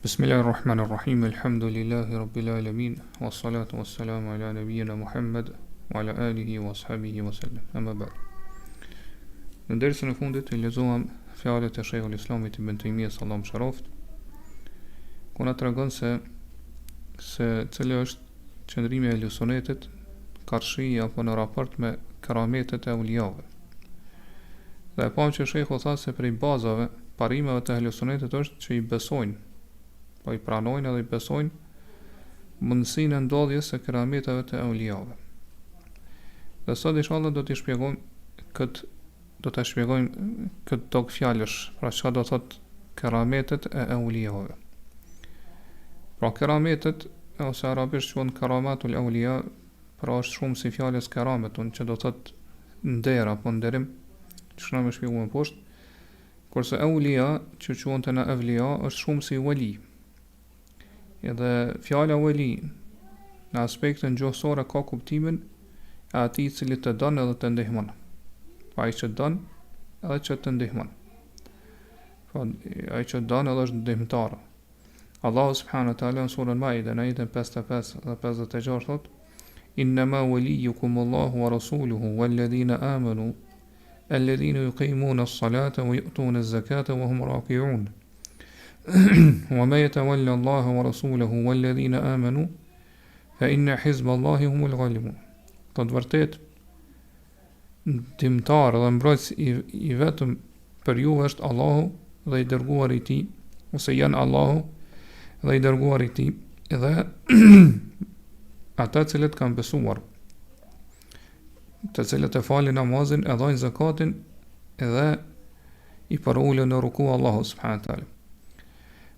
Bismillahirrahmanirrahim. Alhamdulillahi rabbil alamin. Wassalatu wassalamu ala nabiyyina Muhammad wa ala alihi wa ashabihi wa sallam. Amma ba'd. Në dersën e fundit i lexuam fjalët e Sheikhul Islamit Ibn Taymiyes sallallahu alaihi wasallam, ku na tregon se cili është qëndrimi i Ehlusunnetit karshi apo në raport me Kerametet e ewlijave. Dhe e pam që Sheikhu tha se prej bazave, parimeve të Ehlusunnetit është që i besojnë, po i pranojnë edhe i besojnë mundësinë e ndodhjes së kerameteve të ewlijave. Dhe sot inshallah do t'i shpjegojmë këtë tokë fjalësh, pra çka do thot kerametet e ewlijave. Pra kerametet ose arabisht quhen Keramatul ewlija, pra është shumë si fjalës kerametun, që do thot nder apo nderim, që na më shpjegoj më poshtë. Kurse ewlija, që quhen të na ewlija, është shumë si wali. Edhe fjala wali në aspektin gjuhësor ka kuptimin e atij i cili të don edhe të ndihmon. Ai që don edhe që të ndihmon. Po ai që don edhe është ndihmëtar. Allahu subhanahu wa taala në surën Maide në ajetin 55 dhe 56 thot: Innama waliyukum Allahu wa rasuluhu walladhina amanu alladhina yuqimuna as-salata wa yu'tuna az-zakata wa hum raki'un. وما يتولى الله ورسوله والذين آمنوا فإن حزب الله هم الغالبون. Të vërtet ndihmtar dhe mbrojtës i vetëm për ju është Allahu dhe i dërguari i tij, ose janë Allahu dhe i dërguari i tij, dhe ata cilët kanë besuar, të cilët e falin namazin, e dhajnë zakatin dhe i përulën në ruku Allahu subhanahu wa taala.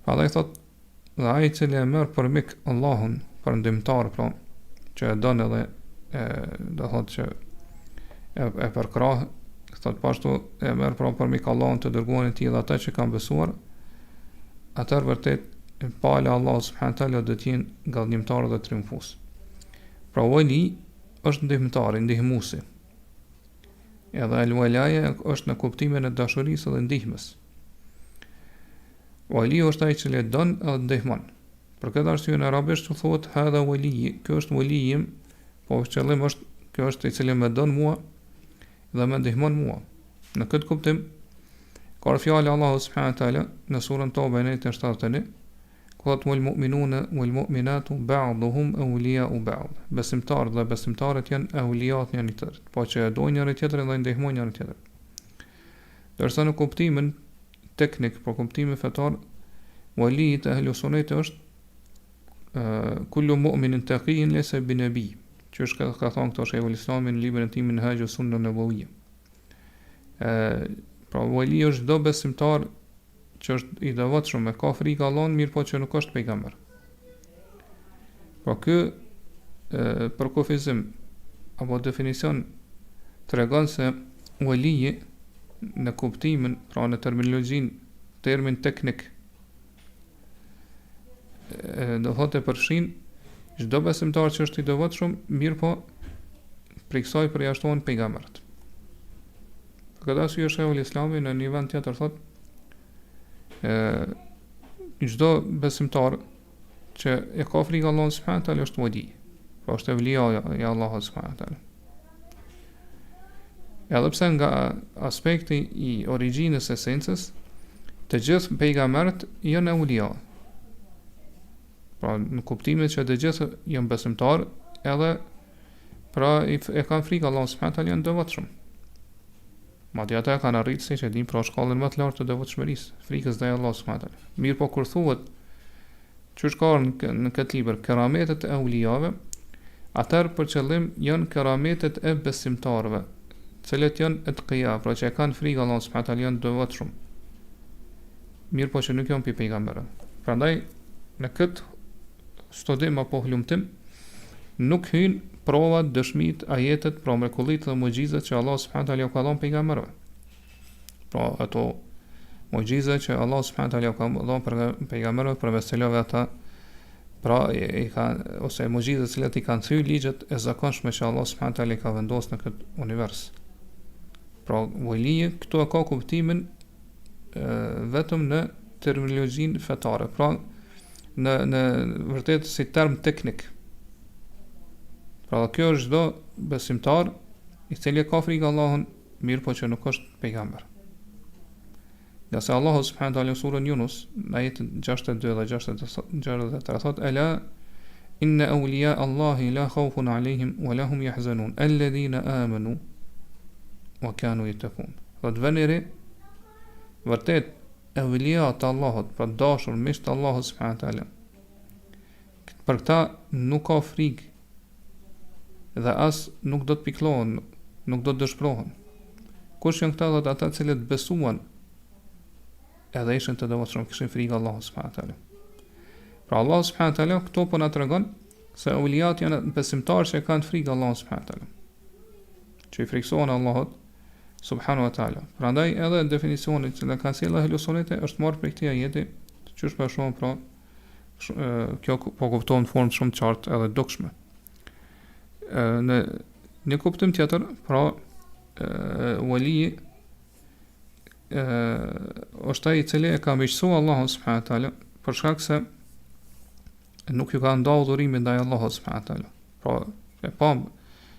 Pra dhe i thot, dhe ai i cili e merr për mik Allahun, për ndihmtar, pra, që e don edhe do thot që e përkrah, thot pashtu e merr pra për mik Allahun, të dërguarin e tij dhe ata që kanë besuar, atëherë vërtet pala Allahu subhanahu wa taala do të jenë nga ndihmtarët dhe triumfues. Pra wali është ndihmëtari, ndihmuesi. Edhe ewlijaja është në kuptimin e dashurisë dhe ndihmës. Wali është ai që le don edhe ndihmon. Për këtë arsye në arabisht thuhet hadha wali, ky është walijim, po qëllimi është ky është i cili më don mua dhe më ndihmon mua. Në këtë kuptim ka fjalë Allahu subhanahu wa taala në surën Toba në ajetin 71, ku thotë wal mu'minuna wal mu'minatu ba'dhuhum awliya'u ba'd. Besimtarët dhe besimtarët janë ewlijat njëri tjetrit, po që e dojnë njëri tjetrin dhe ndihmojnë njëri tjetrin. Dorsa në kuptimin teknik, për kuptimin fetar, wali i Ehlusunnetit është kullu mu'minin taqiyin laysa binabi, që është ka thonë këto Sheikhul Islami në librin e tij Minhajus Sunnah Nabawiyya. Pra wali është çdo besimtar që është i devotshëm, e ka frikë Allahut, mirë po që nuk është pejgamber. Pra ky për kufizim apo definicion tregon se waliji në kuptimin, pra në terminologjin, termin teknik, do thotë përfshin çdo besimtar që është i devotshëm, mirë po prej kësaj përjashtohen pejgamberët. Për këtë arsye Sheikhul Islami në një vend tjetër thotë çdo besimtar që e ka frikë Allahut subhanahu wa taala është wali, pra është ewlija i Allahut subhanahu wa taala. Edhe pse nga aspekti i origjinës së esencës, të gjithë pejgamberët janë ewlija. Pra në kuptimin që të gjithë janë besimtar, edhe pra e kanë frikë Allahut subhanahu wa taala, janë devotshëm. Madje ata kanë arritur siç e dim pra shkallën më të lartë të devotshmërisë, frikës ndaj Allahut subhanahu wa taala. Mirë po kur thuhet çu ka në këtë libër kerametet e ewlijave, atëherë për qëllim janë kerametet e besimtarëve, cilët janë etqia, pra që e kanë frikë Allahut subhanahu wa taala, janë devotshëm. Mirë po që nuk janë pejgamberë. Prandaj në këtë studim apo hulumtim nuk hyn provat, dëshmit, ajetet, pra mrekullitë dhe mucjizat që Allah subhanahu wa taala ka dhënë pejgamberëve. Pra ato mucjiza që Allah subhanahu wa taala ka dhënë për pejgamberëve, për veselave ata, pra i kanë ose mucjizat që i kanë thyer ligjet e zakonshme që Allah subhanahu wa taala ka vendosur në këtë univers. Pra waliji këtu ka kuptimin vetëm në terminologjinë fetare. Pra në vërtet si term teknik. Pra kjo është çdo besimtar i cili ka frikë Allahun, mirë po që nuk është pejgamber. Nga se Allahu subhanahu wa taala në surën Yunus, në ajetin 62 dhe 63 thot: "Ela inna ewlija Allahi la khawfun alehim wa lahum yahzanun alladhina amanu wa kanu yattaqun." Thot vënëri, vërtet ewlija të Allahut, pra dashur miq të Allahut subhanahu wa taala, për këta nuk ka frikë dhe as nuk do të pikëllohen, nuk do të dëshpërohen. Kush janë këta? Dhe ata cilët besuan edhe ishin të devotshëm, kishin frikë Allahut subhanahu wa taala. Pra Allah subhanahu wa taala këto po na tregon se ewlijat janë besimtarë që kanë frikë Allahut subhanahu wa taala, që i frikësohen Allahut subhanahu wa taala. Prandaj edhe definicioni që ka sjellë Ehlu Sunnete është marrë prej këtij ajeti, që është për shumë, pra kjo po kuptohet në formë shumë të qartë edhe dukshme. Në një kuptim tjetër, pra waliji është ai i cili e ka miqësuar Allahun subhanahu wa taala për shkak se nuk ju ka ndau dhurimin ndaj Allahut subhanahu wa taala. Pra e pam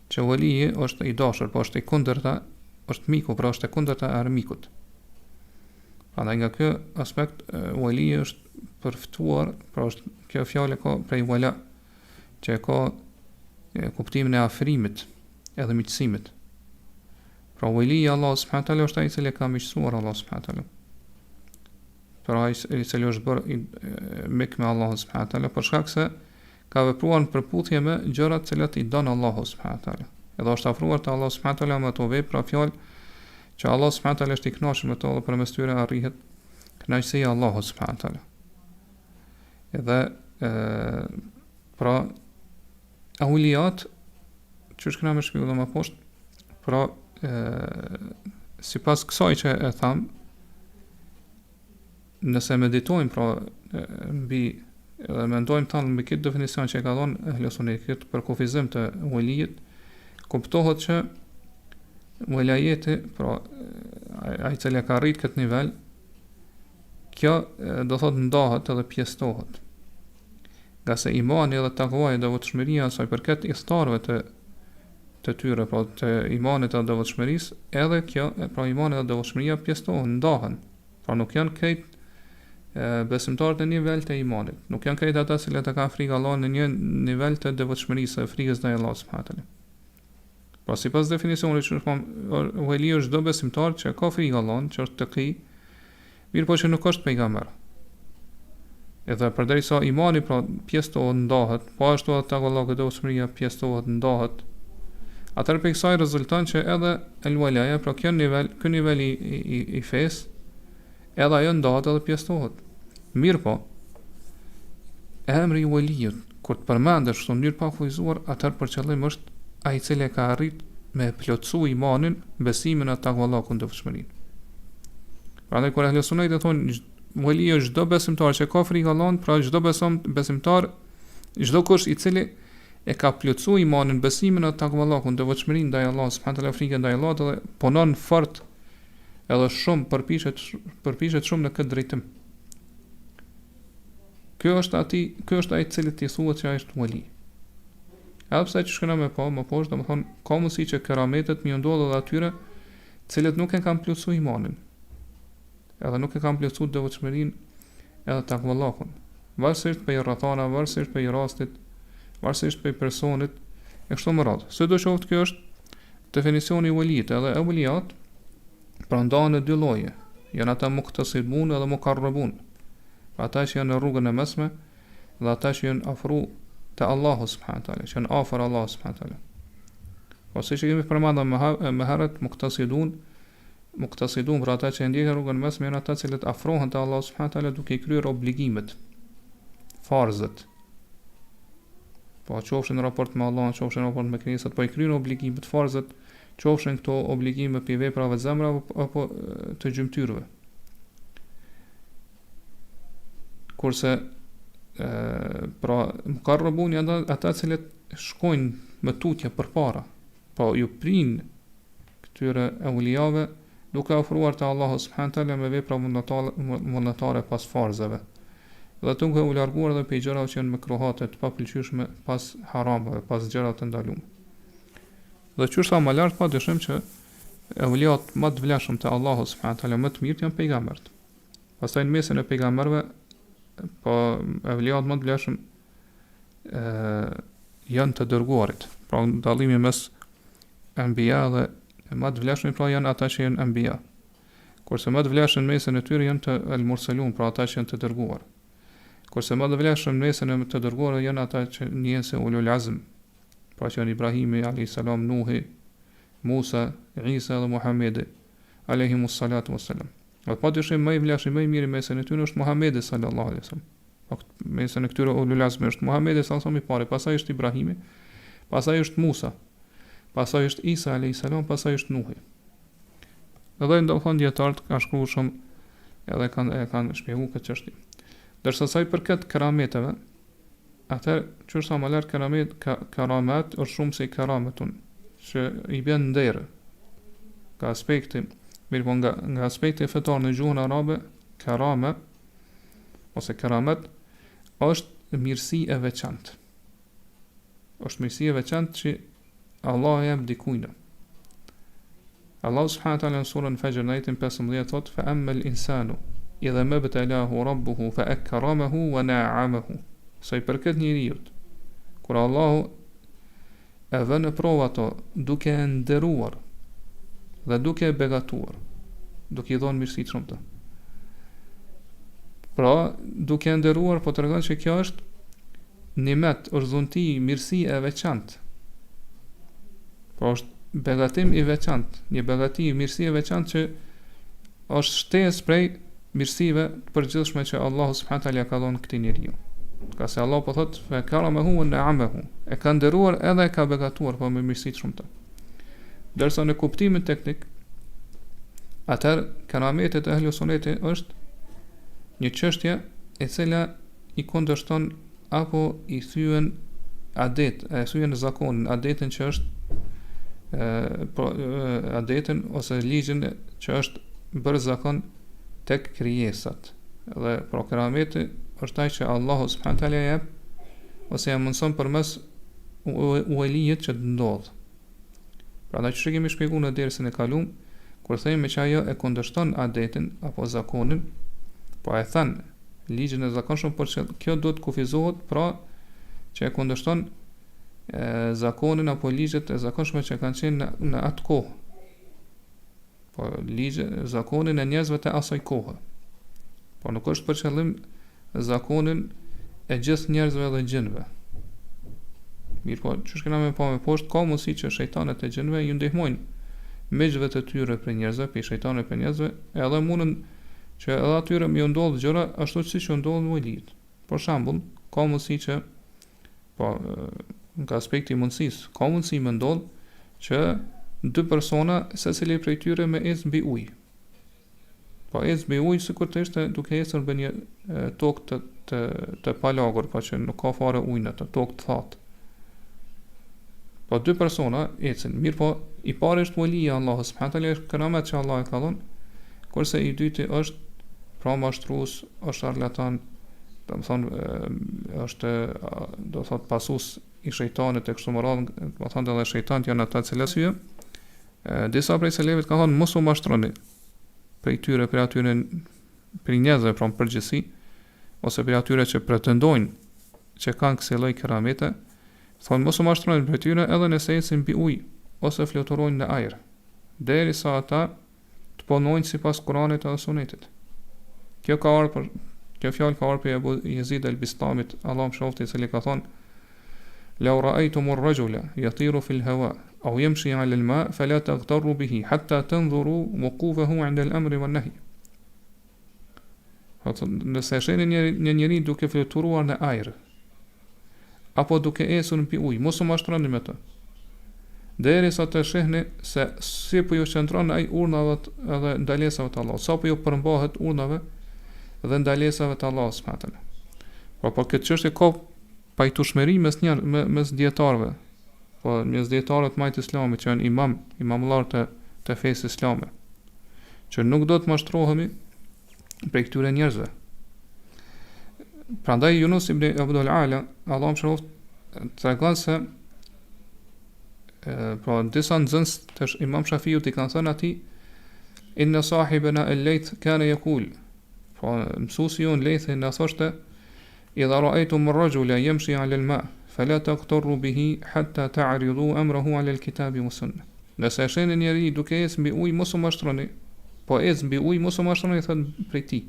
që waliji është i dashur, po është i kundërta, është miku, pra është e kundërta e armikut. Prandaj nga ky aspekt waliji është përftuar, pra është kjo fjalë ka prej wala, që ka kuptimin e afrimit edhe miqësimit. Pra waliji Allah subhanahu wa taala është ai i cili ka miqësuar Allah subhanahu wa taala. Pra ai i cili është bërë mik me Allah subhanahu wa taala për shkak se ka vepruar në përputhje me gjërat të cilat i don Allahu subhanahu wa taala. Edhe është afruar te Allah subhanahu wa taala me ato vepra, fjalë që Allah subhanahu wa taala është i kënaqur me to dhe përmes tyre arrihet kënaqësia e Allahut subhanahu wa taala. Edhe pra ewlijat, që është këna me shpjegoj më poshtë, pra sipas kësaj që e tham, nëse meditojmë pra mbi edhe mendojmë tani mbi këtë definicion që e ka dhënë Ehlu Sunneti, këtë për kufizim të welijit, kuptohet që wilayeti, pra ai i cili ka arrit këtë nivel, kjo do thotë ndahet edhe pjesëtohet. Nga se imani dhe takvaja dhe devotshmëria sa i përket istarëve të tyre, pra të imanit dhe devotshmërisë, edhe kjo, pra imani dhe devotshmëria pjesëtohen, ndahen. Pra nuk janë krejt besimtarët në nivel të imanit, nuk janë krejt ata që e kanë frikë Allahut në një nivel të devotshmërisë, frikës ndaj Allahut subhanahu wa taala. Pra sipas definicionit që wali është çdo besimtar që ka frikë Allahut, që është taqi, mirë po që nuk është pejgamber. Edhe përderisa imani pra pjesëtohet, ndahet, po ashtu edhe takvallahu dhe devotshmëria pjesëtohet, ndahet. Atëherë për kësaj rezulton që edhe el-walaja, pra ky nivel i fesë, edhe ajo ndahet edhe pjesëtohet. Mirë po, emri i walijut, kur të përmendesh në mënyrë pa kufizuar, atëherë për qëllim është ai i cili ka arrit me plotësu imanin, besimin e takvallahu dhe devotshmërinë. Prandaj kur Ehlu Sunneti thonë wali është çdo besimtar që ka frikë Allahut, pra çdo besimtar, çdo kush i cili e ka plotësuar imanin, besimin e takvallahu dhe devotshmërinë ndaj Allahut subhanahu wa taala, frikën ndaj Allahut dhe punon fort edhe shumë përpiqet shumë në këtë drejtim. Ky është ai i cili ti thuhet se ai është wali. Edhe pse që shkëna me pa, më poshtë, domethënë ka mundësi që kerametet më ndodhin edhe atyre cilët nuk e kanë plotësuar imanin, edhe nuk e kanë plotësuar devotshmërinë edhe takvallahun. Varësisht për rrethana, varësisht për rastit, varësisht për personit, e kështu me radhë. Sidoqoftë kjo është definicioni i walijit, edhe ewlijat pra ndahen në dy lloje. Janë ata muqtasidun edhe muqarrabun. Ata që janë në rrugën e mesme dhe ata që janë afru te Allahu subhanahu wa taala, që janë afër Allahut subhanahu wa taala. Ose që kemi përmendur më herët, muqtasidun për ata që ndjekin rrugën e mesme, janë ata që afrohen te Allahu subhanahu wa taala duke kryer obligimet, farzët. Po qofshin në raport me Allahun, qofshin në raport me krijesat, po i kryen obligimet, farzët, qofshin këto obligime për veprave zemra apo të gjymtyrëve. Kurse pra muqarrabun janë ata që shkojnë me tutje përpara, po ju prin këtyre ewlijave duke ofruar te Allahu subhanahu wa taala me vepra vullnetare pas farzave. dhe duke u larguar edhe prej gjërave që janë makruhate të papëlqyeshme pas haramave, pas gjërave të ndaluara. Dhe që sa më lart pa dyshim që ewlijat më të vlefshëm te Allahu subhanahu taala më të mirë janë pejgamberët. Pastaj në mesin e pejgamberëve, po ewlijat më të vlefshëm janë të dërguarit. Pra dallimi mes anbiya dhe më të vlefshëm pra janë ata që janë anbiya. Kurse më të vlefshëm në mesin e tyre janë të al-mursalun, pra ata që janë të dërguar. Kurse më të vlefshëm në mesin e të dërguar janë ata që njihen se ulul azm, pra që janë Ibrahimi alayhis salam, Nuhi, Musa, Isa dhe Muhamedi alayhimus salatu wassalam. Dhe pa dyshim më i vlefshëm, më i miri mesin e tyre është Muhamedi sallallahu alaihi wasallam. Po mesin e këtyre ulul azm është Muhamedi sallallahu alaihi wasallam i pari, pastaj është Ibrahimi, pastaj është Musa, pastaj është Isa alayhis salam, pastaj është Nuhi. Edhe ndo thonë dietarët ka shkruar shumë edhe kanë shpjeguar këtë çështje. Dërsa sa i përket kerameteve, atë që është më lart keramet është shumë se kerametun, që i bën nder. Ka aspekti, mirë po nga aspekti fetar në gjuhën arabe, kerame ose keramet është mirësi e veçantë. Është mirësi e veçantë që Allah e jep dikujt. Allah subhanahu wa taala në surën Fajr ajetin 15 thotë fa ammal insanu idha mabtalahu rabbuhu fa akramahu wa na'amahu. Sa i përket njeriut, kur Allahu e vën në provë ato duke e nderuar dhe duke e begatuar, duke i dhënë mirësi të shumta. Pra, duke e nderuar po tregon se kjo është nimet, është dhunti, mirësi e veçantë. Po është begatim i veçantë, një begati, mirësi e veçantë që është shtesë prej mirësive të përgjithshme që Allahu subhanahu taala ka dhënë këtij njeriu. Ka se Allah po thotë fa karamehu wa na'amahu, e ka nderuar edhe e ka begatuar po me mirësi të shumta. Dërsa në kuptimin teknik, atëherë kerametet e ehli sunneti është një çështje e cila i kundërshton apo i thyen zakonin, adetin që është adetin ose ligjin që është bërë zakon tek krijesat. Dhe pra kerameti është ai që Allahu subhanahu taala jep ose ja mundson përmes ewlijit që të ndodh. Prandaj që kemi shpjeguar në dersën e kaluar, kur themi që ajo e kundërshton adetin apo zakonin, po e thën ligjin e zakonshëm, por që kjo duhet kufizohet, pra që e kundërshton zakonin apo ligjet e zakonshme që kanë qenë në atë kohë. Po zakonin e njerëzve të asaj kohe. Po nuk është për qëllim zakonin e gjithë njerëzve dhe gjinëve. Mirë po, që shkena me pa me poshtë, ka mundësi që shejtanet e gjinëve ju ndihmojnë miqve të tyre për njerëzve, për shejtanet për njerëzve, edhe mundën që edhe atyre më ndodhë gjëra ashtu si që ndodhë në ewlijit. Për shembull, ka mundësi që po nga aspekti i mundësisë, ka mundësi më ndodhë që dy persona secili prej tyre me ecë mbi ujë. Po ecë mbi ujë sikur të ishte duke ecur në një tokë të palagur, po që nuk ka fare ujë në të tokë të thatë. Po dy persona ecën, mirë po i pari është ewlija Allahu subhanahu taala, është keramet që Allah e ka dhënë, kurse i dyti është pra mashtrues, është şarlatan, do të thonë është do të thotë pasues i shejtanit e kështu me radhë, do të thonë edhe shejtanët janë ata të cilësve. Disa prej selevit kanë thënë mos u mashtroni prej tyre, prej atyre prej njerëzve pra në përgjithësi, ose prej atyre që pretendojnë që kanë kësaj lloj keramete, thonë mos u mashtroni prej tyre edhe nëse ecin mbi ujë ose fluturojnë në ajër, derisa ata të punojnë sipas Kuranit dhe Sunetit. Kjo fjalë ka ardhur prej Abu Yazid al-Bistamit, Allahu mëshoftë, i cili ka thonë: "Law ra'aytum ar-rajula yatiru fi al-hawa aw yamshi 'ala al-ma' fala taghtaru bihi hatta tanzuru wuqufahu 'inda al-amri wan-nahy." Nëse shihni një njeri duke fluturuar në ajër apo duke ecur mbi ujë, mos u mashtroni me të, derisa të shihni se si po ju qëndron ai urnave edhe ndalesave të Allahut, sa po ju përmbahet urnave dhe ndalesave të Allahut subhanahu wa taala. Po këtë çështje ka pajtueshmëri mes dietarëve. Po mes dietarëve të majtë islamit që janë imamullar të fesë islame, që nuk do të mashtrohemi prej këtyre njerëzve. Prandaj Yunus ibn Abdul Ala, Allah më shëroft, tregon se pra disa nxënës të Imam Shafiut i kanë thënë atij inna sahibana al-Layth kana yaqul, pra mësuesi jon Laythi na thoshte idha ra'aytum ar-rajula yamshi 'ala al-ma' fala taqtaru bihi hatta ta'ridu amrahu 'ala al-kitabi wa sunnah. Nëse e shihni njeriu duke ecë mbi ujë, mos u mashtroni, po ecë mbi ujë, mos u mashtroni thënë prej tij,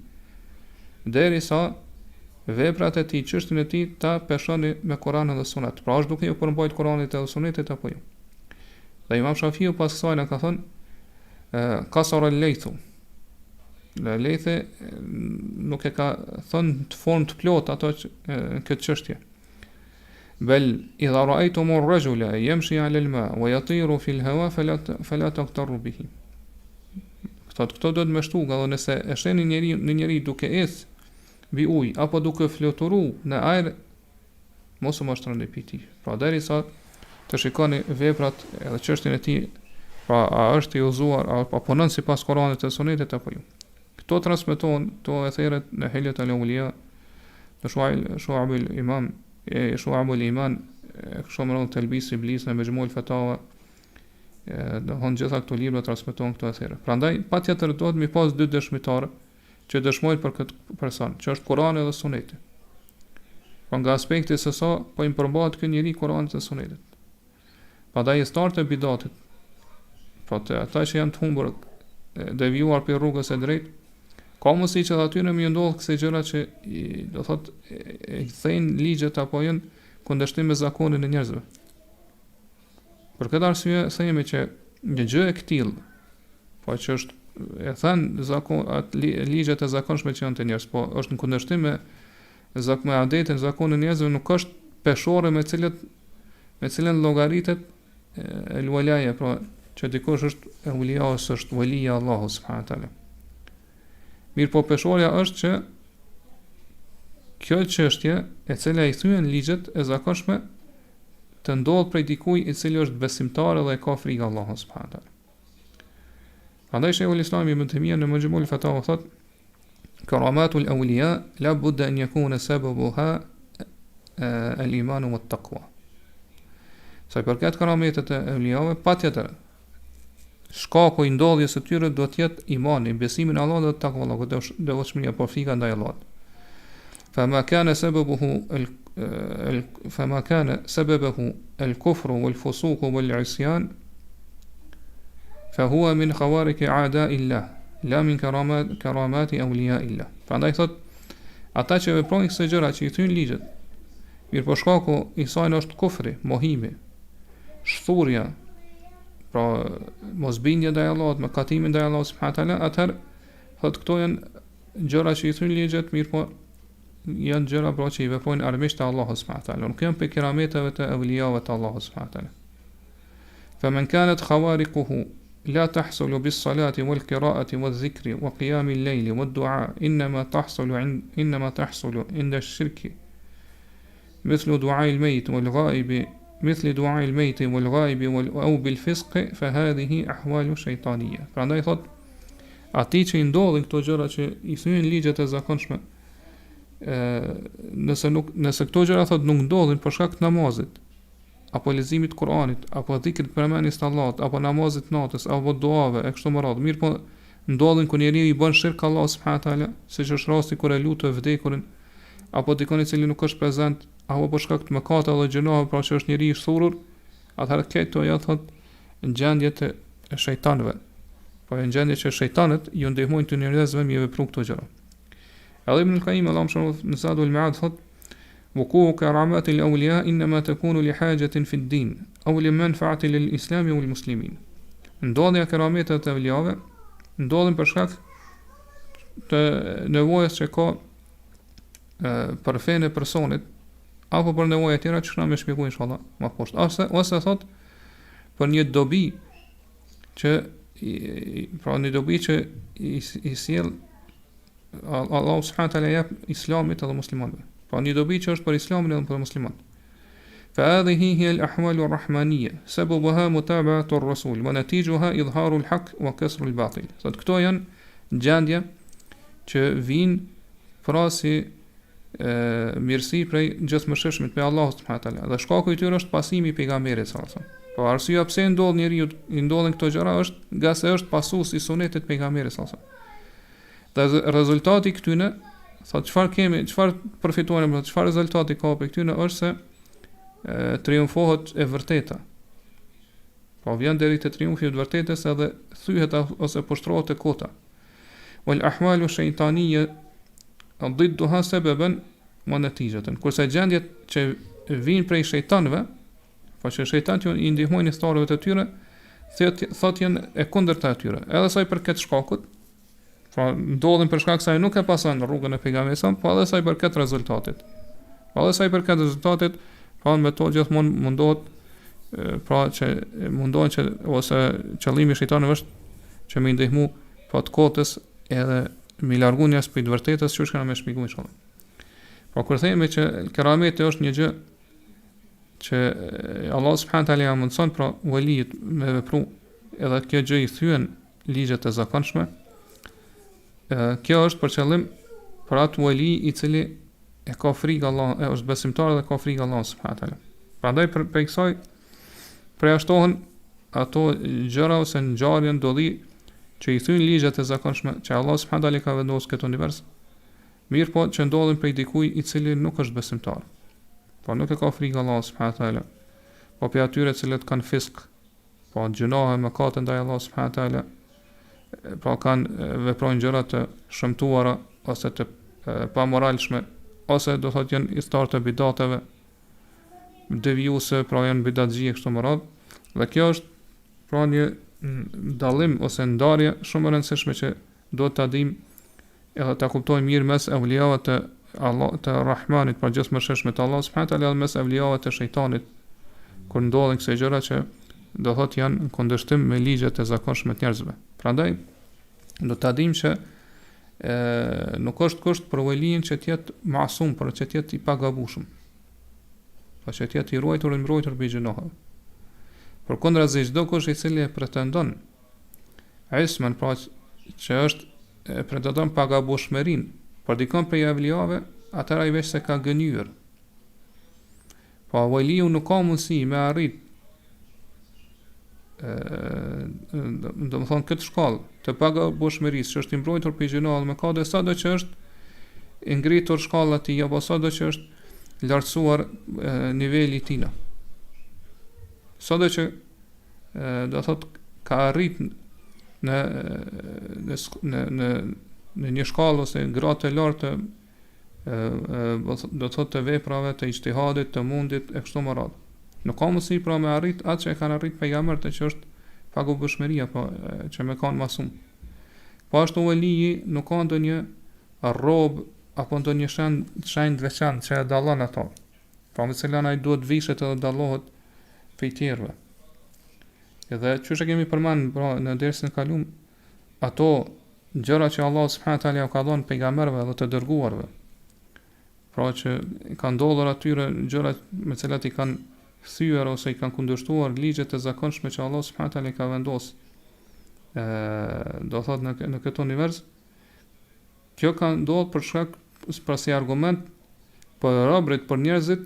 derisa veprat e tij, çështën e tij ta peshoni me Kur'anin dhe Sunet. Pra është duke ju përmbajt Kur'anit dhe Sunetit apo jo. Dhe Imam Shafiu pas kësaj na ka thënë kasara al-Laythu. Laythi nuk e ka thënë të formë të plot ato këtë çështje. Bel idha ra'aytum ar-rajula yamshi 'ala al-ma' wa yatiru fi al-hawa fala taqtaru bihi. Këto do të më shtuga, dhe nëse e shihni njeriu duke ecë mbi ujë apo duke fluturu në ajër, mos u mashtroni pi tij. Pra derisa të shikoni veprat edhe çështjen e tij, pra a është i udhëzuar apo punon sipas Kuranit dhe Sunetit apo jo. Këto transmetohen to etheret në Hiljet al Ewlija, në Shu'abul Iman, kështu më radh Telbis Iblis në Mejmu'ul Fatawa, do gjitha këto libra transmetohen këto etheret. Prandaj patjetër duhet mi pas dy dëshmitarë që dëshmojnë për këtë person, që është Kurani dhe Suneti. Po nga aspekti se sa po i përmbahet ky njeri Kuranit dhe Sunetit. Prandaj startë e bidatit, po të ata që janë të humbur, devijuar për rrugës e drejtë, ka mundësi që aty në më ndodh kësaj gjëra që do thotë e kthejnë ligjet apo janë kundërshtim me zakonin e njerëzve. Për këtë arsye themi që një gjë e këtill, po që është e thënë ligjet e zakonshme që janë të njerëz, po është në kundërshtim me adetin, zakonin e njerëzve, nuk është peshore me cilën llogaritet ewlijave, pra që dikush është ewlija ose është ewlija e Allahut subhanahu wa taala. Mirë po peshorja është që kjo çështje e cila i thyen ligjet e zakonshme të ndodh prej dikujt i cili është besimtar dhe e ka frikë Allahut subhanahu wa taala. Prandaj Sheikhul Islam Ibn Taymiyyah në Majmu'ul Fatawa thotë Keramatul ewlija la budda an yakuna sababuha al-iman wa at-taqwa. Sa i përket kerametet e ewlijave, patjetër shkaku i ndodhjes së tyre do të jetë imani, besimi në Allah dhe takvallahu, devotshmëria, por frika ndaj Allahut. Fama kana sababuhu al-kufru wal-fusuq wal-'isyan fa huwa min khawarik a'da'illah la min karamati awliya'illah. Prandaj thot ata që veprojnë këto gjëra që i thyn ligjet, mirë po shkaku i saj është kufri, mohimi, shturja, pra mosbindja ndaj Allahut, mëkatimi ndaj Allahut subhanahu wa taala, atëherë thot këto janë gjëra që i thyn ligjet, mirë po janë gjëra pra që i veprojnë armiqtë e Allahut subhanahu wa taala, nuk janë pe kerameteve të ewlijave të Allahut subhanahu wa taala. Fa man kanat khawariquhu لا تحصل بالصلاة والقراءة والذكر وقيام الليل والدعاء إنما تحصل عند الشرك مثل دعاء الميت والغائب أو بالفسق فهذه أحوال شيطانية. Prandaj thot ati që i ndodhin këto gjëra që i thyen ligjet e zakonshme, nëse këto gjëra thot nuk ndodhin për shkak të namazit, apo leximit të Kuranit, apo dhikrit përmendjes të Allahut, apo namazit natës, apo duave e kështu me radhë. Mirë po ndodhin kur njeriu i bën shirk Allahu subhanahu wa taala, siç është rasti kur e lut të vdekurin, apo dikon i cili nuk është prezant, apo për shkak të mëkate dhe gjunave, pra që është njeriu i shturur, atëherë këto ja thot gjendjet e shejtanëve. Po në gjendje që shejtanët ju ndihmojnë të njerëzve me vepru këto gjëra. Edhe Ibn al-Qayyim Allahu subhanahu në Zadul Ma'ad thot وقوع كرامات الأولياء إنما تكون لحاجة في الدين أو لمنفعة للإسلام والمسلمين. Ndodhja e kerametet të ewlijave ndodhin për shkak të nevojës që ka për fenë e personit, apo për nevoja tjera që na më shpjegoj inshallah më poshtë. Ose thot për një dobi që i sjell Allahu subhanahu wa taala jap islamit edhe muslimanëve. Pra një dobi që është për islamin edhe për muslimanët. فهذه هي الأحوال الرحمانية سببها متابعة الرسول ونتيجها إظهار الحق وكسر الباطل. Sot këto janë gjendje që vijnë pra si mirësi prej gjithëmshëshmit prej Allahut subhanahu wa taala. Dhe shkaku I tyre është pasimi I pejgamberit sallallahu alaihi wasallam. Po arsyeja pse ndodh njeriu I ndodhin këto gjëra është nga se është pasues I sunetit të pejgamberit sallallahu alaihi wasallam. Dhe rezultati I këtyne, thotë çfarë kemi, çfarë përfitojmë, çfarë rezultati ka për këtyne është se triumfohet e vërteta. Po vjen deri te triumfi I të vërtetës edhe thyhet ose pushtrohet te kota. Wal ahwalu shaytaniyya ضدها سببا ونتيجة. Kurse gjendjet që vijnë prej shejtanëve, po që shejtanët I ndihmojnë starëve të tyre, thotë janë e kundërta e tyre. Edhe sa I përket shkakut, pra ndodhin për shkak se ai nuk e pason rrugën e pejgamberit, po edhe sa I përket rezultatit. Po edhe sa I përket rezultatit, pra me to gjithmonë mundohet pra që mundohen që ose qëllimi I shejtanëve është që me ndihmu pa të kotës edhe mi largu njerëz prej të vërtetës, çu shkëna me shpjegoj inshallah. Pra kur themi që kerameti është një gjë që Allah subhanahu taala ja mundson pra walijit me vepru, edhe kjo gjë I thyen ligjet e zakonshme. Kjo është për qëllim për atë wali I cili e ka frikë Allah, është besimtar dhe ka frikë Allah subhanahu taala. Prandaj për kësaj përjashtohen ato gjëra ose ngjarje ndodhi që I thyn ligjet e zakonshme që Allah subhanahu taala ka vendosur këtë univers, mirë po që ndodhin prej dikujt I cili nuk është besimtar. Po nuk e ka frikë Allah subhanahu taala. Po për atyre të cilët kanë fisk, po gjunohe mëkate ndaj Allah subhanahu taala, po kanë veprojnë gjëra të shëmtuara ose të pamoralshme, ose do thotë janë istar të bidateve, devijuese, pra janë bidatxhi kështu më radh. Dhe kjo është pra një dallim ose ndarje shumë e rëndësishme që do ta dim edhe ta kuptojmë mirë mes ewlijave të Allah të Rahmanit, pra gjithëmshëshme të Allah subhanahu taala, dhe mes ewlijave të shejtanit, kur ndodhin këto gjëra që do thotë janë në kundërshtim me ligjet e zakonshme të njerëzve. Prandaj do ta dim që nuk është kusht për welijin që të jetë masum, por që të jetë I pagabueshëm, pa që të jetë I ruajtur e mbrojtur prej gjunohave. Përkundrazi çdo kush I cili e pretendon ismen, pra që është pretendon pagabueshmërinë por dikon prej ewlijave, atëra I veç se ka gënyer. Po waliu nuk ka mundësi me arrit do të thonë këtë shkallë të pagabueshmërisë që është I mbrojtur prej gjunohave me ka dhe sado që është I ngritur shkalla e tij apo sado që është lartësuar niveli I tij. Sado që do thot ka arrit në një shkallë ose gradë të lartë do thot të veprave të ijtihadit, të mundit e kështu me radhë. Nuk ka mundësi pra me arrit atë që e kanë arrit pejgamberët, që është pagabueshmëria, po që me kanë masum. Po ashtu waliji nuk ka ndonjë rrob apo ndonjë shenjë të veçantë që e dallon ato. Pa me cilën ai duhet vishet edhe dallohet prej tjerëve. Edhe çuçi kemi përmend pra në dersën e kaluar, ato gjëra që Allah subhanahu taala ja ka dhënë pejgamberëve dhe të dërguarve, pra që kanë ndodhur atyre gjëra me cilat I kanë thyer ose I kanë kundërshtuar ligjet e zakonshme që Allah subhanahu taala I ka vendosur, do thot në këtë univers. Kjo ka ndodhur për shkak për si argument për robërit, për njerëzit,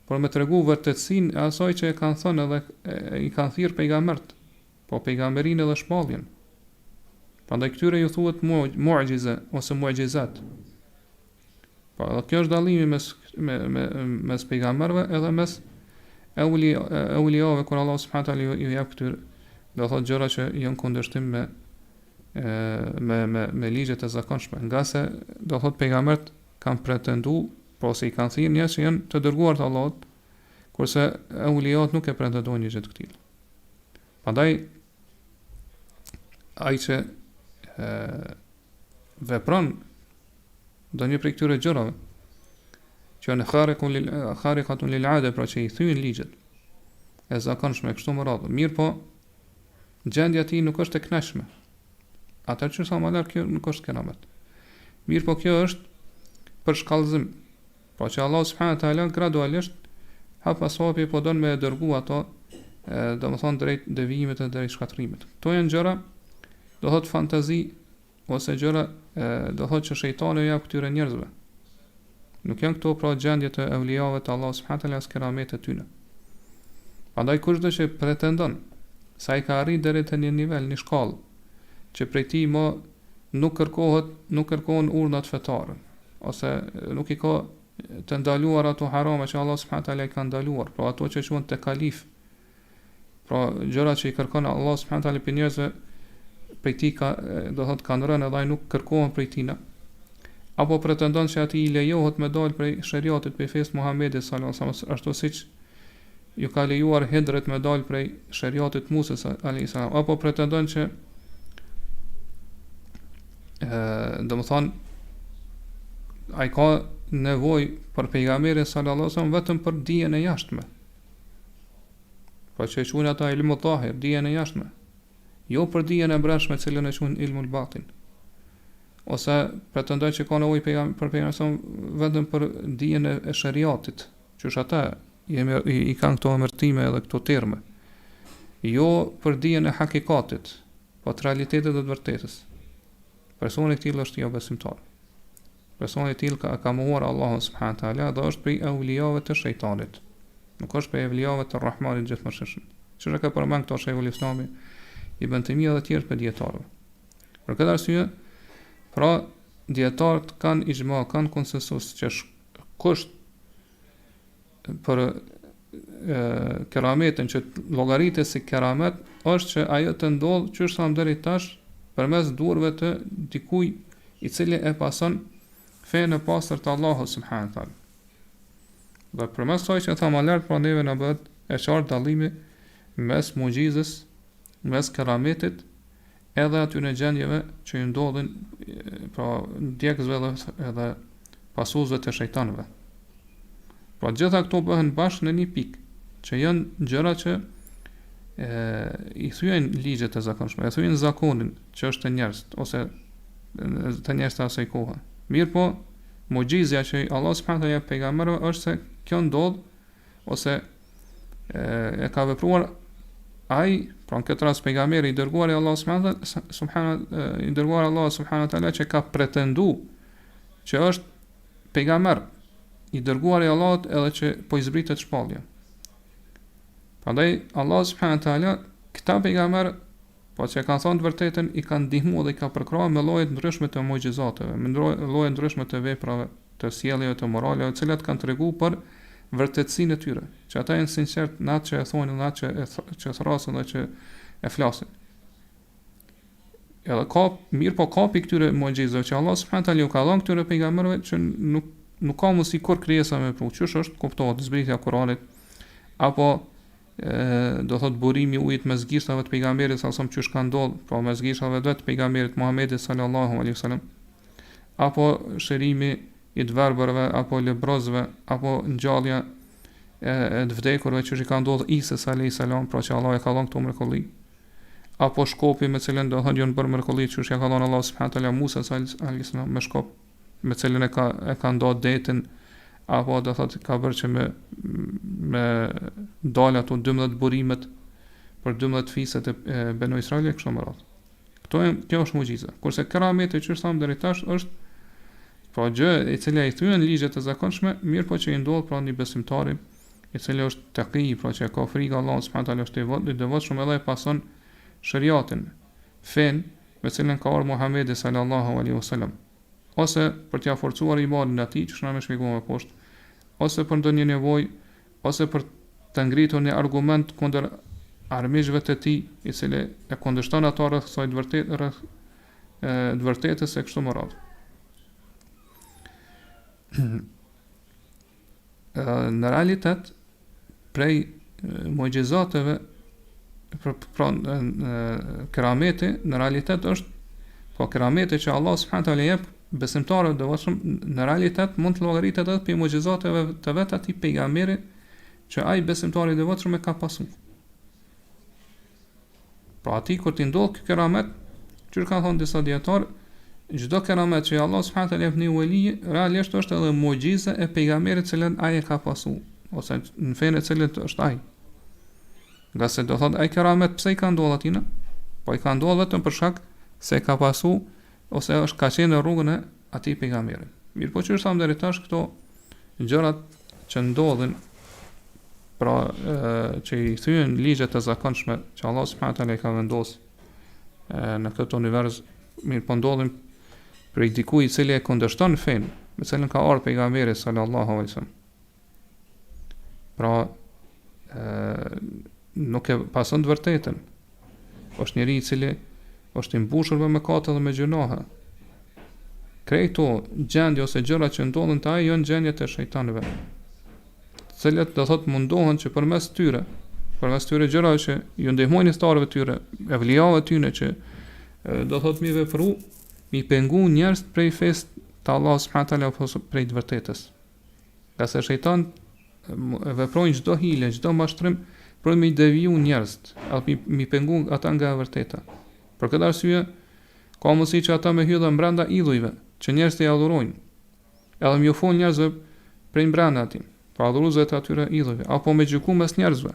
por me tregu vërtetësinë e asaj që e kanë thënë edhe I kanë thirr pejgamberët, po pejgamberinë edhe shpalljen. Prandaj këtyre ju thuhet mu'jize ose mu'jizat. Po kjo është dallimi mes pejgamberëve edhe mes ewlijave, kur Allah subhanahu taala ju jep këtyre do thotë gjëra që janë kundërshtim me ligjet e zakonshme, nga se do thotë pejgamberët kanë pretenduar po se I kanë thënë njerëz që janë të dërguar të Allahut, kurse ewlijat nuk e pretendojnë një gjë të tillë. Prandaj ai që vepron ndonjë prej këtyre gjërave që janë khariqatun lil ade, pra që I thyen ligjet e zakonshme kështu më radhë, mirë po gjendja e tij nuk është e kënaqshme, atëherë që sa më lart kjo nuk është keramet. Mirë po kjo është për shkallëzim, pra që Allah subhanahu taala gradualisht hap pas hapi po don me dërgu ato domethënë drejt devijimit e drejt shkatrimit. Kto janë gjëra do thot fantazi ose gjëra do thot që shejtani ja këtyre njerëzve. Nuk janë këto pra gjendje të ewlijave të Allahut subhanahu wa taala as kerametet tyne. Prandaj kushdo që pretendon sa i ka arrit deri te një nivel, një shkallë, që prej tij më nuk kërkohen urdhat fetare, ose nuk i ka të ndaluar ato harame që Allah subhanahu wa taala i ka ndaluar, pra ato që quhen te kalif, pra gjëra që i kërkon Allah subhanahu wa taala për njerëzve, prej tij ka, do thot kanë rënë edhe ai nuk kërkohen prej tina, apo pretendon se atij i lejohet me dal prej shariatit prej fesë Muhamedit sallallahu alaihi wasallam, ashtu siç ju ka lejuar hindret me dal prej shariatit Musës alayhis salam, apo pretendon që do të thonë ai ka nevojë për pejgamberin sallallahu alaihi wasallam vetëm për dijen e jashtme. Po që quhen ata ilmu tahir, dijen e jashtme. Jo për dijen e brendshme, cilën e quhen ilmul batin. Ose pretendoj që ka nevojë për pejgamberin vetëm për dijen e shariatit, që është ata i kanë këto emërtime edhe këto terme. Jo për dijen e hakikatit, po të realitetit dhe të vërtetës. Personi i tillë është jo besimtar. Personi i tillë ka mohuar Allahun subhanahu wa taala dhe është prej ewlijave të shejtanit. Nuk është prej ewlijave të Rahmanit gjithëmshëm. Çfarë ka përmend këto shejkhul Islami Ibn Taymija dhe të tjerë për dietarë. Për këtë arsye, pra dietarët kanë ixhma, kanë konsensus që kusht për kerametin që llogaritet si keramet është që ajo të ndodh që është thamë deri tash përmes durve të dikuj i cili e pason fenë e pastër të Allahut subhanahu wa taala. Dhe përmes kësaj që thamë lart, pra neve na bëhet e qartë dallimi mes mugjizës, mes kerametit, edhe aty në gjendjeve që ju ndodhin pra ndjekësve edhe pasuesve të shejtanëve. Pra gjitha këto bëhen bashkë në një pikë, që janë gjëra që i thyen ligjet e zakonshme, e thyen zakonin që është të njerëzit ose të njerëzit të asaj kohe. Mirë po, mugjizja që Allah subhanahu wa taala pejgamberëve është se kjo ndodh ose e ka vepruar ai, pra në këtë rast pejgamberi i dërguar i Allah subhanahu wa taala që ka pretenduar që është pejgamber i dërguar i Allahut edhe që po i zbritet shpallja. Prandaj Allah subhanahu wa taala këta pejgamber, po që kanë thënë të vërtetën, i kanë ndihmuar dhe i ka përkrahur me lloje të ndryshme të mugjizateve, me lloje të ndryshme të veprave, të sjelljeve, të moraleve, të cilat kanë treguar për vërtetësinë e tyre, që ata janë sinqert në atë që e thonë, në atë që thrasin dhe që e flasin. Edhe ka mirë, po ka pikë këtyre mugjizave që Allah subhanahu wa taala u ka dhënë këtyre pejgamberëve që nuk ka mundësi kur krijesa me pru. Çush është kuptohet zbritja e Kuranit apo do thot burimi i ujit mes gishtave të pejgamberit sa som çush ka ndodhur, pra mes gishtave të pejgamberit Muhamedit sallallahu alaihi wasallam, apo shërimi i të verbërve, apo lebrozve, apo ngjallja e të vdekurve që i ka ndodhur Isës alayhi salam, pra që Allah e ka dhënë këto mrekulli, apo shkopi me cilën do thonë janë bërë mrekulli që ja ka dhënë Allah subhanahu wa taala Musa alayhi salam me shkop me cilën e ka ndodhur detin, apo do thotë ka bërë që me dalë ato 12 burimet për 12 fiset e Beno Israilit kështu më radh. Kjo është mugjiza. Kurse kerameti që thamë deri tash është pra gjë e cila i thyen ligjet e zakonshme, mirë po që i ndodh pra një besimtari i cili është taqi, pra që ka frikë Allahut subhanahu wa taala, është i devotshëm edhe e pason shariatin, fen me cilën ka ardhur Muhamedi sallallahu alaihi wasallam, ose për t'ia forcuar imanin atij, që na më shpjeguam më poshtë, ose për ndonjë nevojë, ose për të ngritur një argument kundër armiqve të tij, i cili e kundërshton ato rreth kësaj të vërtetës e kështu me radhë. Në realitet prej mugjizateve kerameti në realitet është po kerameti që Allah subhanahu wa taala jep besimtarëve devotshëm, në realitet mund të llogaritet edhe për mugjizateve të vetë atij pejgamberi që ai besimtari i devotshëm e ka pasur. Pra atij kur t'i ndodh ky keramet, që kanë thënë disa dietar, çdo keramet që Allah subhanahu wa taala jep në ewlije, realisht është edhe mugjiza e pejgamberit që ai e ka pasur, ose në fenë e cilët është ai. Nga se do thotë ai keramet pse i ka ndodhur atina? Po i ka ndodhur vetëm për shkak se ka pasur ose është ka qenë në rrugën e atij pejgamberit. Mirë, po çfarë thamë deri tash këto gjërat që ndodhin, pra që i thyen ligjet e zakonshme që Allah subhanahu wa taala i ka vendosur në këtë univers, mirë po ndodhin për dikujt i cili e kundërshton fen, me cilën ka ardhur pejgamberi sallallahu alaihi wasallam. Pra nuk e pason të vërtetën. Është njeri i cili është i mbushur me mëkate dhe me gjunohe. Këto gjendje ose gjëra që ndodhin te ai janë gjendjet e shejtanëve, të cilat do thotë mundohen që përmes tyre gjërave që ju ndihmojnë starëve tyre, ewlijave tyre që do thotë mi vepru, mi pengu njerëz prej fesë të Allah subhanahu taala apo prej të vërtetës. Nga se shejtan veprojnë çdo hile, çdo mashtrim për mi deviju njerëz, apo mi pengu ata nga e vërteta. Për këtë arsye, ka mundësi që ata me hyrë brenda idhujve, që njerëzit i adhurojnë, edhe mi ofon njerëzve prej brenda atij, pra adhuruesve të atyre idhujve, apo me gjyku mes njerëzve.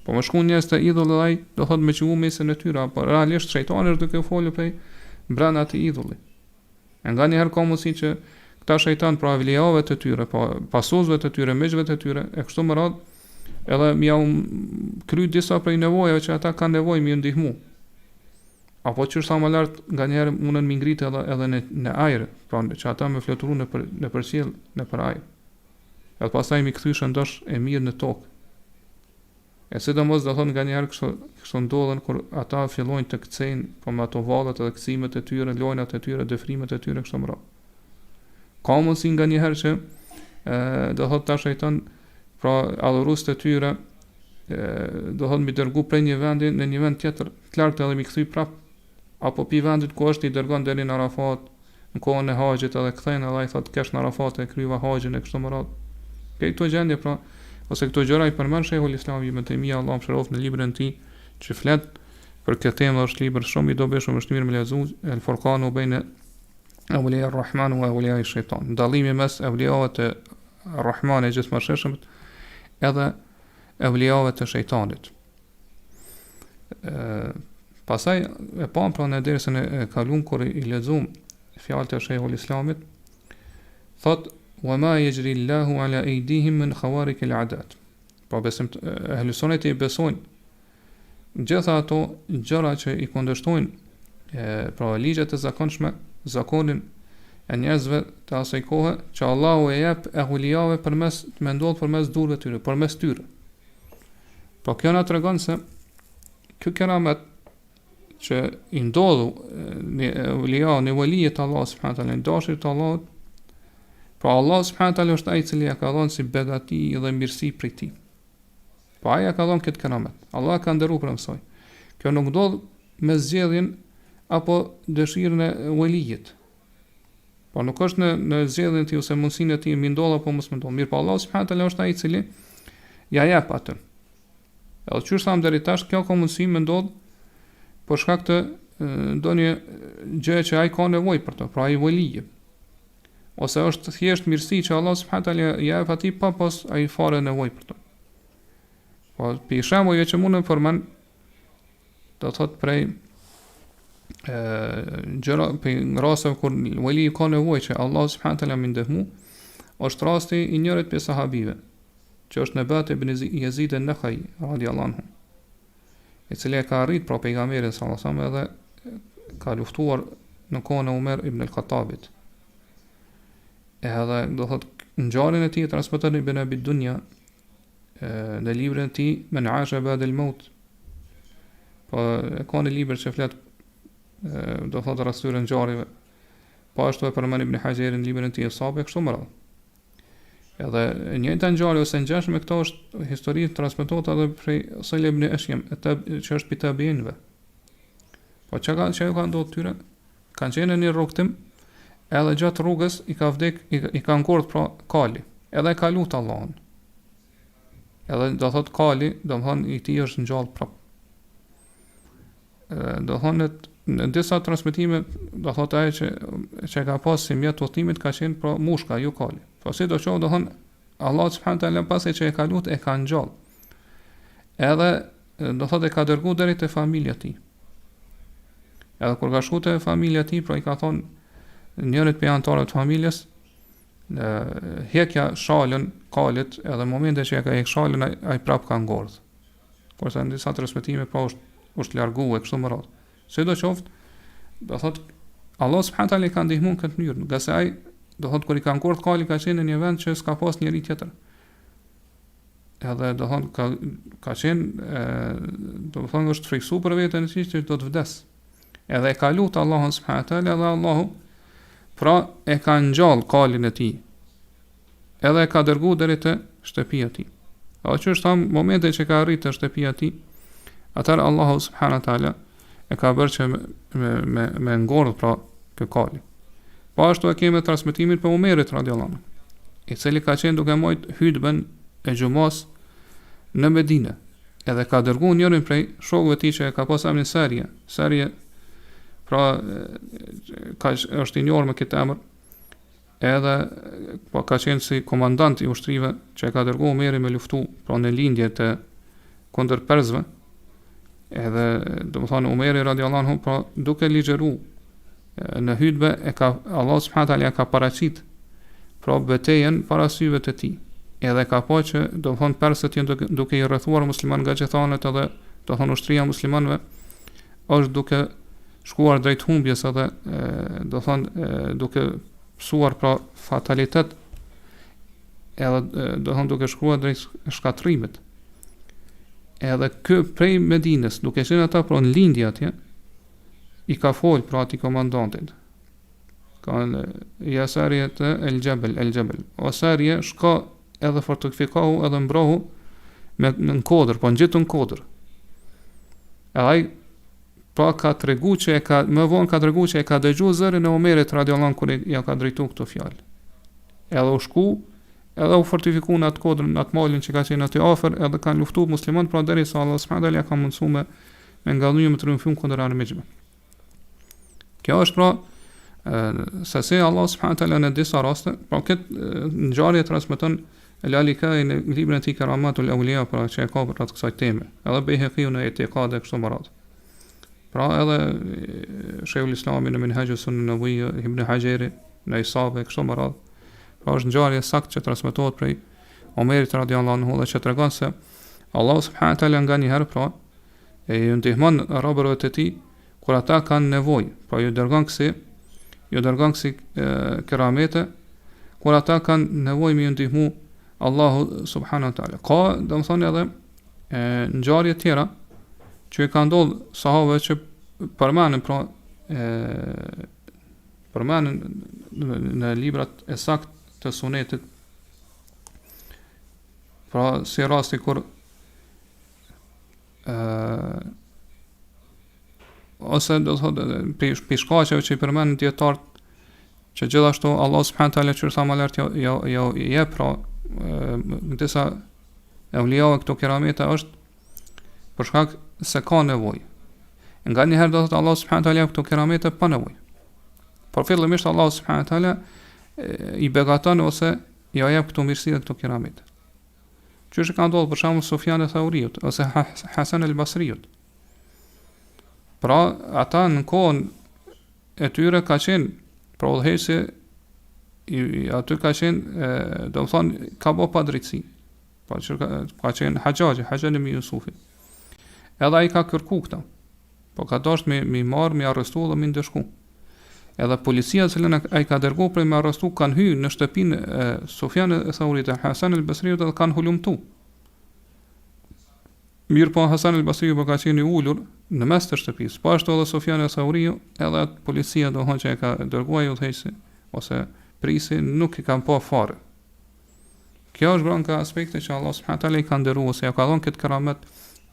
Po më shkon njerëz të idhull dhe ai do thotë me gjyku mesën e tyre, apo realisht shejtani është duke folur prej brenda atij idhulli. E nga njëherë ka mundësi që këta shejtan pra ewlijave të tyre, pa pasuesve të tyre, miqve të tyre, e kështu me radhë, edhe mi au kry disa prej nevojave që ata kanë nevojë mi ndihmu. Apo që sa më lart nga njerë mundën mi ngritë edhe në ajër, pra që ata me fluturu në përqiell, në për ajër. Edhe pastaj mi kthy shëndosh e mirë në tokë. E sidomos do thonë nga njerë kështu ndodhen kur ata fillojnë të kthejnë po me ato vallet edhe kthimet e tyre, lojnat e tyre, dëfrimet e tyre kështu më radhë. Ka mundësi nga njerë që do thotë ta shejton pra adhurues të tyre do thonë mi dërgu prej një vendi në një vend tjetër të lartë edhe mi kthy prap, apo pi vendit ku është i dërgon deri në Arafat, në kohën e haxhit edhe kthejnë edhe ai thotë kesh në Arafat e kryva haxhin e kështu me radhë. Këto gjendje pra, ose këto gjëra i përmend Sheikhul Islam Ibn Taymija, Allahu mëshiroft, në librin e tij që flet për këtë temë, është libër shumë i dobishëm, është mirë me lexuar, El Furqanu bejne ewlija ar-Rahman wa ewlija ash-Shaytan. Dallimi mes ewlijave të Ar-Rahman e gjithëmshëshëm edhe ewlijave të shejtanit. Pastaj e pam pra në dersën e kalum kur i lexuam fjalët e Sheikhul Islamit, thot wa ma yajri Allahu ala aydihim min khawarik al-adat. Po besim ehli sunnet i besojnë gjitha ato gjëra që i kundërshtojnë pra ligjet e zakonshme, zakonin e njerëzve të asaj kohe që Allahu e jep ewlijave përmes të mendohet përmes durve tyre, përmes tyre. Po kjo na tregon se ky keramet që i ndodhu në ewlija, në walijet Allah subhanahu taala, në dashurit të Allahut, pra Allah subhanahu taala është ai i cili ja ka dhënë si begati dhe mirësi prej tij. Po ai ja ka dhënë këtë keramet. Allah ka ndëruar për mësoj. Kjo nuk ndodh me zgjedhjen apo dëshirën e walijit. Po nuk është në zgjedhjen e tij ose mundsinë e tij mi ndodh apo mos më ndodh. Mirë, po Allah subhanahu taala është ai i cili ja jep atë. Edhe çu tham deri tash, kjo ka mundësi më ndodh për shkak të ndonjë gjë që ai ka nevojë për to, pra ai waliji. Ose është thjesht mirësi që Allah subhanahu taala ja jep atij pa pas ai fare nevojë për to. Po për shembull që mund të përmend do thot prej gjëra për raste kur waliji ka nevojë që Allah subhanahu taala më ndihmu, është rasti i njërit prej sahabive, që është Nebat ibn Yazid an-Nakhai radhiyallahu anhu, i cili ka arrit pra pejgamberin sallallahu alaihi wasallam edhe ka luftuar në kohën e Umar ibn al-Khattabit. Edhe do thot ngjarjen e tij transmeton Ibn Abi Dunya në librin e tij Men Asha Ba'da al-Maut. Po ka një libër që flet do thot rastëre ngjarjeve. Po ashtu e përmend Ibn Hajar në librin e tij Sabe kështu më radh. Edhe e njëjta ngjarje ose ngjashme me këto është histori transmetohet edhe prej Sa'id ibn Ashyam, që është pitabienve. Po çka ka ndodhur tyre? Kanë qenë në rrugtim, edhe gjatë rrugës i ka vdek, i ka ngordh pra kali. Edhe ka lut Allahun. Edhe do thot kali, do thon i tij është ngjall prap. Do thonë në disa transmetime do thot ai që ka pas si mjet udhimit ka qenë pra mushka, jo kali. Po si do thonë, do thonë Allah subhanahu taala pasi që e ka lut e ka ngjall. Edhe do thotë e ka dërguar deri te familja e tij. Edhe kur ka shkuar te familja e tij, pra i ka thonë njërit prej anëtarëve të familjes, hekja shalën kalit, edhe momente që ja ka hek shalën ai prap ka ngordh. Kurse në disa transmetime pra është larguar kështu më radh. Sidoqoftë, do thot Allah subhanahu taala i ka ndihmuar këtë mënyrë, nga se ai do thot kur i ka ngordh kali ka qenë në një vend që s'ka pas njeri tjetër. Edhe do thon ka qenë do thon është friksu për veten e tij që do të vdes. Edhe e ka lutur Allahun subhanahu taala dhe Allahu pra e ka ngjall kalin e tij. Edhe e ka dërguar deri te shtëpia e tij. Ajo që është tham momente që ka arritur te shtëpia e tij, atëherë Allahu subhanahu taala e ka bërë që me ngordh pra kë kali. Po ashtu e kemi transmetimin për Omerit radhiyallahu anhu, i cili ka qenë duke marrë hutbën e xhumas në Medinë, edhe ka dërguar njërin prej shokëve të tij që ka pas emrin Sarje, pra është i njohur me këtë emër, edhe po ka qenë si komandant i ushtrive që e ka dërguar Omeri me luftu pra në lindje të kundër persëve. Edhe do të thonë Omeri radhiyallahu anhu pra duke ligjëruar në hutbë e ka Allah subhanahu taala ka paraqit pra betejën para syve të tij. Edhe ka pa që do të thonë persët janë duke i rrethuar musliman nga gjithanet, edhe do të thonë ushtria muslimanëve është duke shkuar drejt humbjes, edhe do të thonë duke psuar pra fatalitet, edhe do të thonë duke shkuar drejt shkatrimit. Edhe kë prej Medinës, duke qenë ata pra në lindje atje, i ka fol pra ati komandantit. Ka në jasarje të el-Jabal. O sarje shka edhe fortifikahu edhe mbrohu në kodër, po në gjithë në kodër. Edhe ai pa ka tregu që më vonë ka tregu që e ka dëgju zërin e Omerit radhiyallahu anhu kur ja ka drejtu këto fjalë. Edhe u shku, edhe u fortifiku në atë kodër, në atë malin që ka qenë aty afër, edhe kanë luftu musliman, pra derisa Allah subhanahu taala ka mundsuar me ngallënjë me triumfim kundër armiqve. Kjo është pra se Allah subhanahu taala në disa raste, pra këtë ngjarje transmeton Ewlijave në librin e tij Kerametet ewlija, pra që e ka për atë kësaj teme. Edhe Bejheqiu në Etiqad e kështu me radhë. Pra edhe Sheikhul Islami në Minhajus an-Nawawi, Ibn Hajeri në Isabe kështu me radhë. Pra është ngjarje saktë që transmetohet prej Omerit radhiyallahu anhu dhe që tregon se Allah subhanahu taala nganjëherë pra e ju ndihmon robërve të tij kur ata kanë nevojë, pra ju dërgon kësi keramete kur ata kanë nevojë me ndihmu Allahu subhanahu taala. Ka domethënë edhe ngjarje tjera që kanë ndodhur sahabëve që përmenden pra përmenden në librat e saktë të sunetit, pra si rasti kur ose do thotë pishkaqeve që i përmendën dietarët që gjithashtu Allah subhanahu taala që tha më lart jo pra disa ewlijave këto keramete është për shkak se ka nevojë. Nga një herë do thotë Allah subhanahu taala këto keramete pa nevojë. Por fillimisht Allah subhanahu taala i begaton ose ja jep këto mirësi dhe këto keramete. Që ka ndodhur për shembull Sufjan e Thauriut ose Hasan el-Basriut. Pra ata në kohën e tyre ka qenë pra udhëheqësi aty ka qenë do të thonë ka bë pa drejtësi. Pa që ka qenë Hajjaj ibn Yusufi. Edhe ai ka kërku këta. Po ka dashur me marr, me arrestu dhe me ndeshku. Edhe policia që ai ka dërguar për me arrestu kanë hyrë në shtëpinë e Sufjanit e Thaurit e Hasan el-Basriut dhe kanë hulumtu. Mirë po Hasan el-Basriu po ka qenë i ulur në mes të shtëpisë. Po ashtu edhe Sufjani e Thauriu, edhe policia do thonë që e ka dërguar udhëheqësi ose prisi nuk i kanë pa fare. Kjo është nga aspekte që Allah subhanahu taala i ka nderuar ose ja ka dhënë këtë keramet,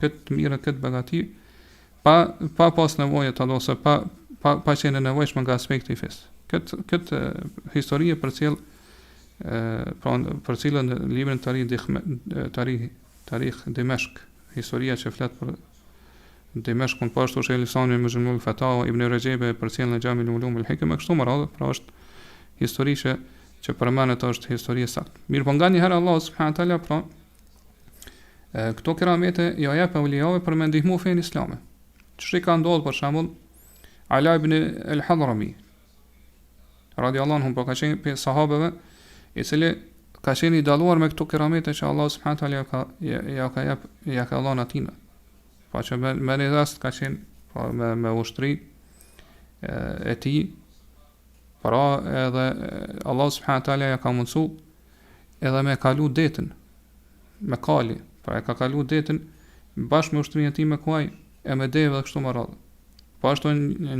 këtë mirë, këtë begati, pa pas nevojë të ose pa qenë nevojshme nga aspekti i fesë. Këtë histori për cilën në librin Tarikh Dimeshk, historia që flet për Dimeshkun, po ashtu Sheikhul Islam ibn Mujmul Fatawa Ibn Rajebe për cilën në Jami al-Ulum al-Hikam kështu më radhë, pra është histori që përmendet është histori e saktë. Mirë po nganjëherë Allah subhanahu taala pra këto keramete ja jep ewlijave për me ndihmu fenë islame. Ç'i ka ndodhur për shembull Ala ibn al-Hadrami radhiyallahu anhu, po ka qenë pe sahabeve i cili ka qenë i dalluar me këto keramete që Allah subhanahu wa taala ja ka dhënë atij. Pa që me një rast ka qenë me ushtri e tij, pra edhe Allah subhanahu wa taala ja ka mundsu edhe me kalu detin me kali, pra e ka kalu detin bashkë me ushtrinë e tij me kuaj e me deve dhe kështu me radhë. Po ashtu në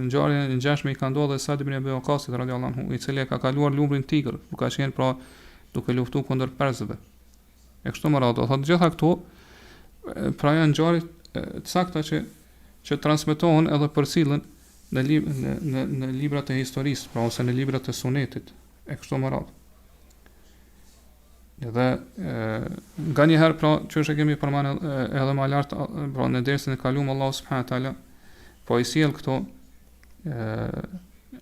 ngjarjen e ngjashme i ka ndodhur Sa'd ibn Abi Waqqasit radhiyallahu anhu, i cili e ka kaluar lumbrin tigër, duke qenë pra duke luftuar kundër persëve. E kështu me radhë, do thotë gjitha këto pra janë ngjarje të sakta që transmetohen edhe përcillen në librat e historisë, pra ose në librat e sunetit, e kështu me radhë. Edhe nga një herë pra çështë kemi përmendur edhe më lart pra në dersën e kaluam Allahu subhanahu wa taala po i sjell këto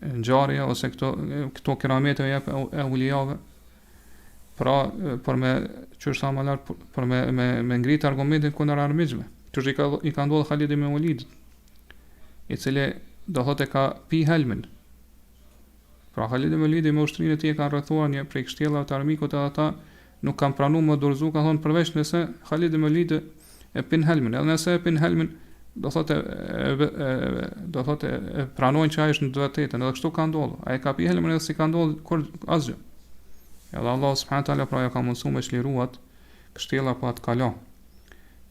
ngjarje ose këto keramete jep ewlijave pra për me çështë më lart për me ngrit argumentin kundër armiqve. Çështë i ka ndodhur Khalid ibn Walid, i cili do thotë ka pi helmin. Pra Khalid ibn Walid me ushtrinë e tij ka rrethuar një prej kështjellave të armikut edhe ata nuk kam pranuar më dorëzu, ka thonë përveç nëse Khalid ibn Walid e pin helmin, edhe nëse e pin helmin do thotë e pranojnë që ai është në të vërtetën, edhe kështu ka ndodhur. Ai ka pi helmin edhe si ka ndodhur kur asgjë. Edhe Allah subhanahu wa taala pra ja ka mundsuar me çliruat kështjella pa të kalo.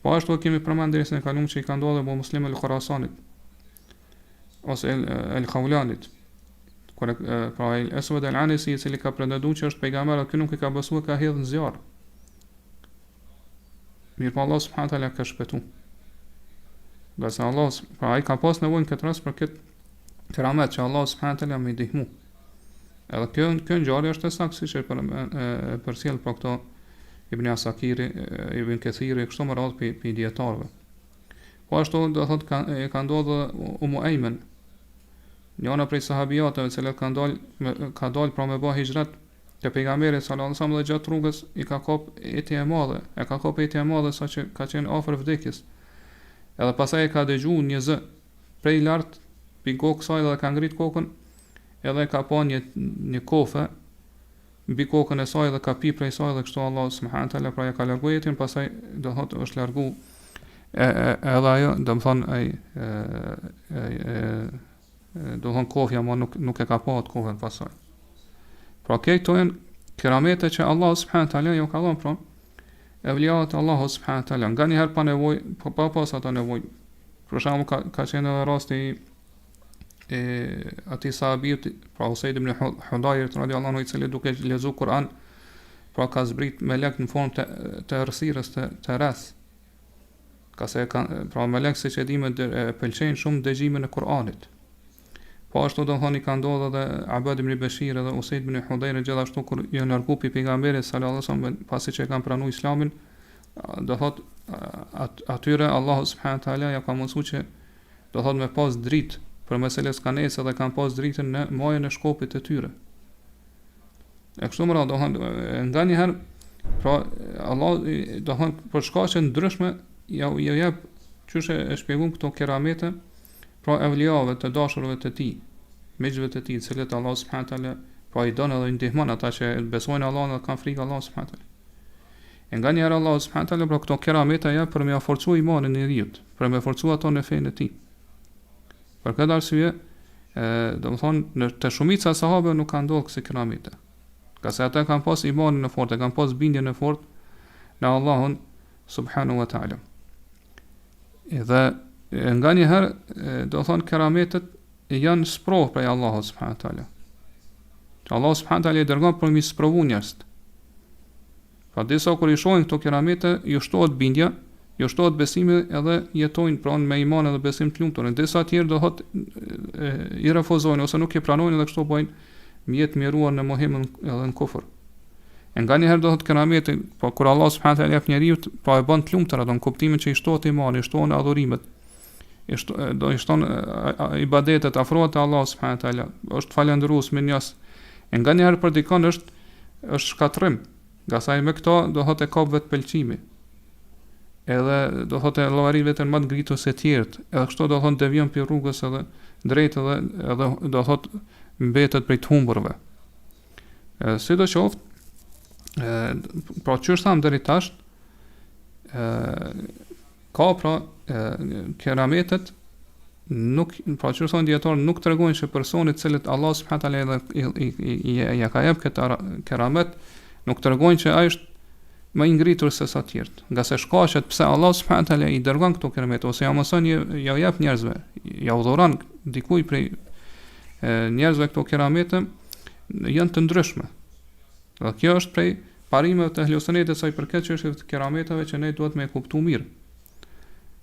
Po ashtu kemi përmendur se në kalum që i ka ndodhur me muslimë el Khurasanit ose el Khawlanit. Kur pra el Aswad el Anasi i cili ka pretenduar që është pejgamber, ky nuk i ka besuar, ka hedhur në zjarr. Mirë, Allah subhanahu wa taala ka shpëtuar. Gjasë Allah, pra ai ka pas nevojë në këtë rast për këtë keramet që Allah subhanahu wa taala më i ndihmu. Edhe kjo ngjarje është e saktë siç e përcjell për këto Ibn Asakiri, Ibn Kathiri, kështu më radh për dietarëve. Po ashtu do thotë ka ndodhur Ayman, njëra prej sahabijatëve që ka dalë pra me bë hijrat te pejgamberi sallallahu alajhi wasallam, dhe gjatë rrugës i ka kap etje e madhe saqë ka qenë afër vdekjes. Edhe pastaj e ka dëgjuar një zë prej lart pi kokës saj dhe ka ngrit kokën, edhe ka pa një kofe mbi kokën e saj dhe ka pi prej saj, dhe kështu Allah subhanahu wa taala pra ja ka larguar jetën, pastaj do thotë është largu edhe ajo, do të thonë ai do thonë kofja, ma nuk e ka pa atë kofën pasaj. Pra këto janë keramete që Allah subhanahu wa taala ju ka dhënë pra ewlijat Allah subhanahu wa taala, nga një herë pa nevojë, pa pas ata nevojë. Për shembull ka qenë edhe rasti e atij sahabit, pra Usaid ibn Hudayr radhiyallahu anhu, i cili duke lexuar Kur'an, pra ka zbrit melek në formë të errësirës të rreth. Ka se pra melek siç e dimë pëlqejnë shumë dëgjimin e Kur'anit. Po ashtu do thonë ka ndodhur edhe Abad ibn Bashir edhe Usaid ibn Hudayr, gjithashtu kur janë largu pi pejgamberit sallallahu alajhi wasallam pasi që e kanë pranuar Islamin, do thotë atyre Allahu subhanahu wa taala ja ka mësuar që do thotë me pas dritë për meseles kanese dhe kanë pas dritën në majën e shkopit të tyre. E kështu më radhë, do thonë nga një herë pra Allah do thonë për shkaqe ndryshme ja jep çështë e shpjeguam këto keramete pra ewlijave të dashurve të tij, miqve të tij, cilët Allah subhanahu wa taala pra i don edhe i ndihmon ata që besojnë Allahun dhe kanë frikë Allah subhanahu wa taala. E nga një herë Allah subhanahu wa taala pra këto keramete ja për me forcuar imanin e njeriu, për me forcuar ato në fenë e tij. Për këtë arsye, do të thonë të shumica e sahabëve nuk kanë ndodhur kësi keramete. Ka se ata kanë pas imanin e fortë, kanë pas bindjen e fortë në Allahun subhanahu wa taala. Edhe nga një herë do thonë kerametet janë sprovë prej Allahut subhanahu wa taala. Allah subhanahu wa taala i dërgon për mi sprovu njerëzit. Pa disa kur i shohin këto keramete, ju shtohet bindja, ju shtohet besimi, edhe jetojnë pranë me iman edhe besim të lumtur. Disa tjerë do thotë i refuzojnë ose nuk i pranojnë dhe kështu bëjnë mjet miruar në mohimin edhe në kufër. E nga një herë do thotë keramete, po kur Allah subhanahu wa taala jep njeriu, po e bën të lumtur atë në kuptimin që i shtohet imani, i shtohen adhurimet, do i shton ibadetet, afrohet te Allah subhanahu wa taala, është falendërues me njas. E nga një herë për dikon është shkatrim, nga sa me këto do thotë ka vetë pëlqimi. Edhe do thotë llogari vetën më të ngritur se të tjerët, edhe kështu do thonë devion pi rrugës edhe drejt edhe do thotë mbetet prej të humburve. Sidoqoftë, pra që është thamë deri tash, ka pra kerametet nuk, pra që thonë dietar, nuk tregojnë se personit cilët Allah subhanahu wa taala ja ka jep këtë keramet, nuk tregojnë që ai është më i ngritur se sa të tjerët. Nga se shkaqet pse Allah subhanahu wa taala i dërgon këto keramet ose ja mëson ja jep njerëzve, ja udhëron dikujt prej njerëzve këto keramete janë të ndryshme. Dhe kjo është prej parimeve të Ehlusunnetit sa i përket çështjeve të kerameteve që ne duhet me kuptu mirë.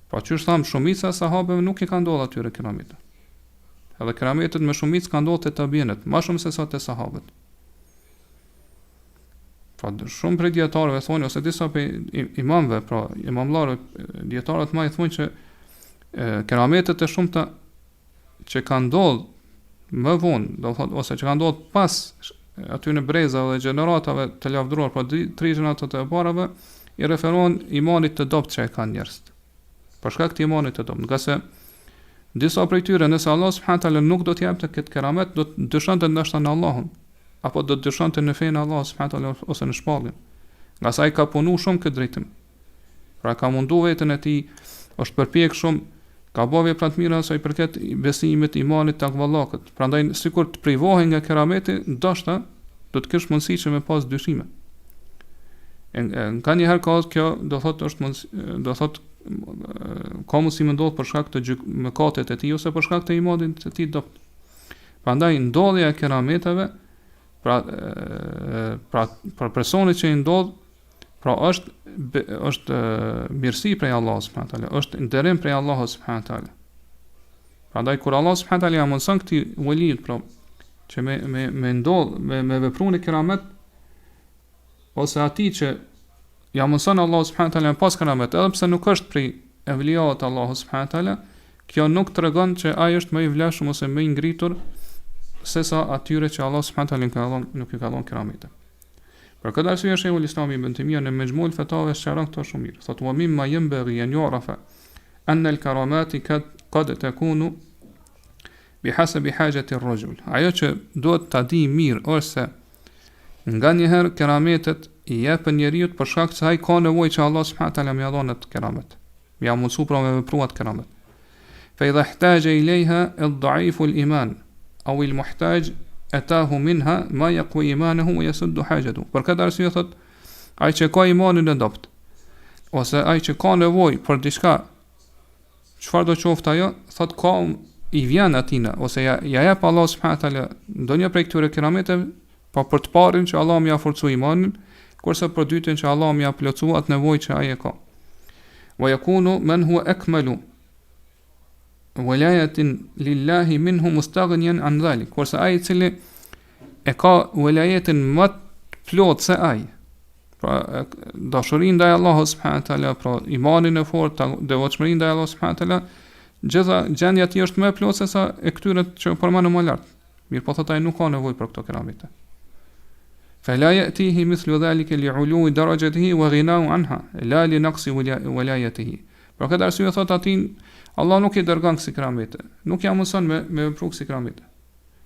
Pra që është thamë, shumica e sahabeve nuk i ka ndodhur atyre keramete. Edhe kerametet me shumicë ka ndodhur te tabiinët, më shumë se sa te sahabët. Pra shumë prej dietarëve thonë ose disa prej imamëve, pra imamllarë, dietarët më i thonë që kerametet e shumta që kanë ndodhur më vonë, do thotë ose që kanë ndodhur pas aty në brezave dhe gjeneratave të lavdëruar, pra 3 gjeneratat e parave, i referohen imanit të dobët që e kanë njerëzit. Për shkak të imanit të dobët, nga se disa prej tyre, nëse Allah subhanahu wa taala nuk do t'i japte këtë keramet, do të dyshonte ndoshta në Allahun, apo do të dyshonte në fenë Allah subhanahu wa taala ose në shpalljen. Nga sa ai ka punu shumë këtë drejtim. Pra ka mundu veten e tij, është përpjek shumë, ka bëu vepra të mira sa i përket besimit, imanit, takvallahut. Prandaj sikur të privohen nga kerameti, ndoshta do të kesh mundësi që me pas dyshime. Nga një herë ka kjo, do thotë është do thotë ka mundësi më ndodh për shkak të mëkatet e tij ose për shkak të imanit të tij dopt. Prandaj ndodhja e kerameteve për personit që i ndodh, pra është mirësi prej Allahut subhanahu wa taala, është nderim prej Allahut subhanahu wa taala. Prandaj kur Allah subhanahu wa taala ja mëson këtij ewlijit, pra që me ndodh me veprun e keramet, ose atij që ja mëson Allah subhanahu wa taala pas keramet, edhe pse nuk është prej ewlijat të Allahut subhanahu wa taala, kjo nuk tregon që ai është më i vlefshëm ose më i ngritur se sa atyre që Allah subhanahu wa taala nuk i ka dhënë keramete. Për këtë arsye shehu Islami ibn Taymija në Mejmu'ul Fatawa sqaron këto shumë mirë. Thotë wa mimma yanbaghi an yu'rafa anna al-karamati qad takunu bihasabi hajati ar-rajul. Ajo që duhet ta di mirë është se nganjëherë kerametet i jepen njeriu për shkak se ai ka nevojë që Allah subhanahu wa taala më ia dhënë atë keramet. Më ia mundsu pra me vepruat keramet. Fa idha ihtaja ilayha ad-da'if al-iman aw al-muhtaj atahu minha ma yaqwi imanuhu wa yasuddu hajatuhu. Për këtë arsye thot, ai që ka imanin e dobët, ose ai që ka nevojë për diçka, çfarë do qoftë ajo, thot ka i vjen atina, ose ja jep Allah subhanahu wa taala ndonjë prej këtyre kerameteve, pa për të parin që Allah më ia forcoi imanin, kurse për dytën që Allah më ia plotësoi atë nevojë që ai e ka. Wa yakunu man huwa akmalu walayatin lillahi minhu mustaghniyan an dhalik, kurse ai i cili e ka walajetin më plot se ai, pra dashurinë ndaj Allahut subhanahu wa taala, pra imanin e fortë, devotshmërinë ndaj Allahut subhanahu wa taala, gjitha gjendja e tij është më e plotë se sa e këtyre që përmendëm më lart. Mirë po thotë ai nuk ka nevojë për këto keramete. Fala yatihi mithlu dhalika li'ului darajatihi wa ghina'u anha la li naqsi walayatihi. Për këtë arsye thotë atin Allah nuk i dërgon kësi keramete, nuk ja mëson me vepru kësi keramete.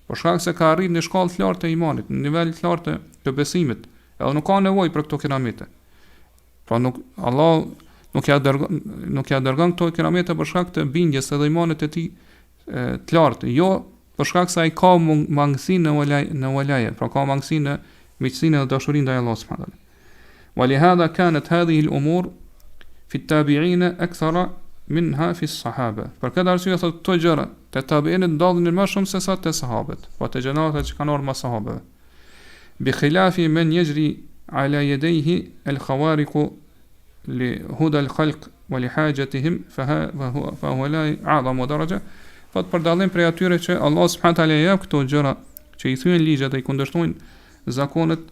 Por shkak se ka arrit në shkallë të lartë të imanit, në nivel të lartë të besimit, edhe nuk ka nevojë për këto keramete. Pra Allah nuk ja dërgon këto keramete për shkak të bindjes edhe imanit të tij të lartë, jo për shkak se ai ka mangësi në walaje, pra ka mangësi në miqësinë dhe dashurinë ndaj Allahut subhanahu wa taala. Wa li hadha kanat hadhihi al-umur fi at-tabi'in akthara minha fi as-sahaba. Për këtë arsye thotë këto gjëra te tabiinët ndodhin më shumë se sa te sahabët, po te gjeneratat që kanë ardhur pas sahabëve. Bi khilafi man yajri ala yadayhi al-khawariq li huda al-khalq wa li hajatihim fa huwa la a'zamu daraja. Po për dallim prej atyre që Allah subhanahu wa taala jep këto gjëra që i thyen ligjet dhe i kundërshtojnë zakonet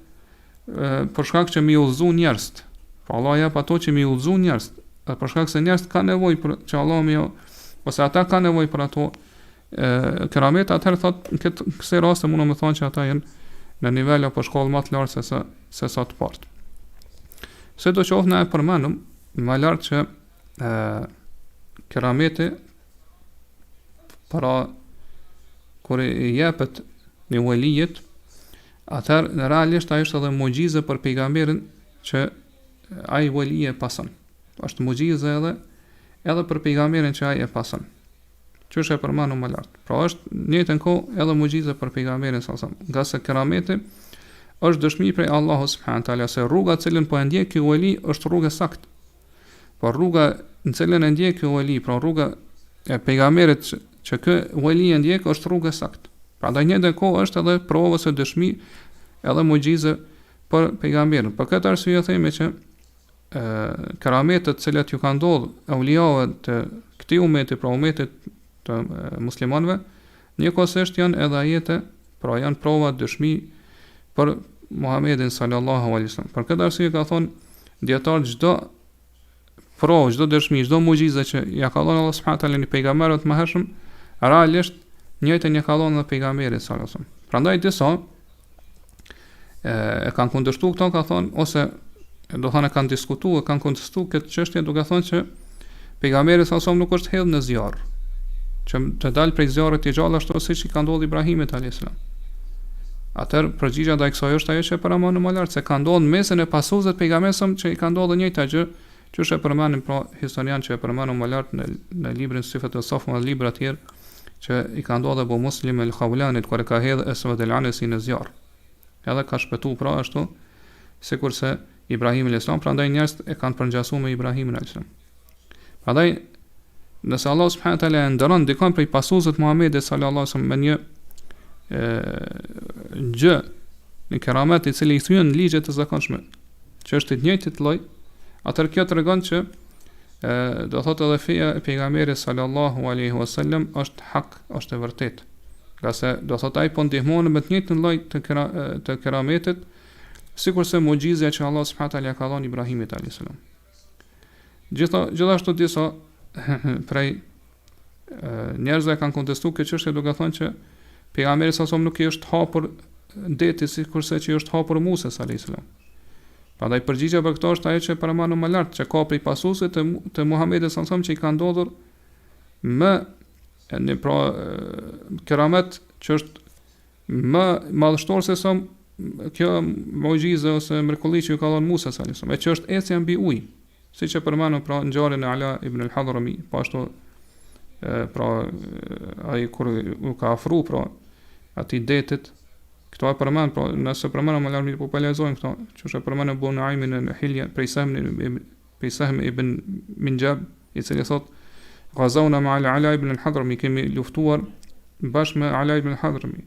për shkak që mi udhëzu njerëz. Po Allah jep ato që mi udhëzu njerëz. Për shkak se njerëzit kanë nevojë për që Allah më ose ata kanë nevojë për ato keramete, atëherë thotë në kësaj raste mundom të thonë që ata janë në nivel apo shkollë më të lartë se sa të parë. Se do qoftë na e përmendëm më lart që keramete para kur i jepet në ewlijit, atëherë realisht ajo është edhe mugjizë për pejgamberin që ai ewlija e pason. Është mugjizë edhe për pejgamberin që ai e pason. Që është e përmendur më lart. Pra është në njëjtën kohë edhe mugjizë për pejgamberin sallallahu alajhi wasallam. Nga se kerameti është dëshmi prej Allahut subhanahu wa taala se rruga që cilën po e ndjek ky ewli është rruga saktë. Po rruga në cilën e ndjek ky ewli, pra rruga e pejgamberit që ky ewli e ndjek është rruga saktë. Prandaj në njëjtën kohë është edhe provë ose dëshmi edhe mugjizë për pejgamberin. Për këtë arsye themi që kerametet të cilat ju kanë ndodhur ewlijave të këtij ummeti, pra ummetit të muslimanëve, njëkohësisht janë edhe ajete, pra janë prova dëshmi për Muhamedit sallallahu alaihi wasallam. Për këtë arsye ka thonë dietar çdo provë, çdo dëshmi, çdo mugjizë që ja ka dhënë Allah subhanahu wa taala në pejgamberët më hershëm, realisht njëjtën ja ka dhënë edhe pejgamberit sallallahu alaihi wasallam. Prandaj disa e kanë kundërshtuar këto, ka thonë, ose do thonë kanë diskutuar, kanë kontestuar këtë çështje duke thonë që pejgamberi sallallahu alaihi wasallam nuk është hedhur në zjarr, që të dalë prej zjarrit të gjallë ashtu siç i ka ndodhur Ibrahimit alayhis salam. Atëherë përgjigjja ndaj kësaj është ajo që paramonë më lart se ka ndodhur mesën e pasuesve të pejgamberit që i ka ndodhur njëjta gjë, që është e përmendur pra historian që e përmendur më lart në librin Sifat al-Safwa dhe libra të tjerë që i ka ndodhur Abu Muslim al-Khawlanit kur e ka hedhur Aswad al-Anasi në zjarr. Edhe ka shpëtuar pra ashtu sikurse Ibrahim alayhis salam, prandaj njerëzit e kanë përngjasuar me Ibrahimin alayhis salam. Prandaj nëse Allah subhanahu wa taala e ndron dikon prej pasuesve të Muhamedit sallallahu alaihi wasallam me një gjë në keramet i cili i thyen ligjet e zakonshme, që është i njëjtit lloj, atëherë kjo tregon që do thotë edhe feja e pejgamberit sallallahu alaihi wasallam është hak, është e vërtetë. Qase do thotë ai po ndihmon me të njëjtin lloj të kerametit, sikurse mugjizja që Allah subhanahu wa taala ka dhënë Ibrahimit alayhis salam. Gjithashtu disa prej njerëzve kanë kontestuar këtë çështje duke thënë që pejgamberi sallallahu alaihi wasallam nuk i është hapur deti sikurse që i është hapur Musa alayhis salam. Prandaj përgjigjja për këtë është ajo që paramonë më lart, që ka prej pasuesve të Muhamedit sallallahu alaihi wasallam që i kanë ndodhur më në pra keramet që është më madhështor se sa kjo mugjizë ose mrekulli që ju ka dhënë Musa sallallahu alaihi wasallam, që është ecja mbi ujë, siç e përmendur pra ngjarjen e Ala ibn al-Hadrami, po ashtu pra ai kur u ka afru pra atij detit, këto e përmend, pra nëse përmendëm më lart po lexojmë këto, që është përmendur Abu Nuaimin në Hilya prej Sahm ibn Minjab, i cili thotë Ghazawna ma Ala ibn al-Hadrami, kemi luftuar bashkë me Ala ibn al-Hadrami.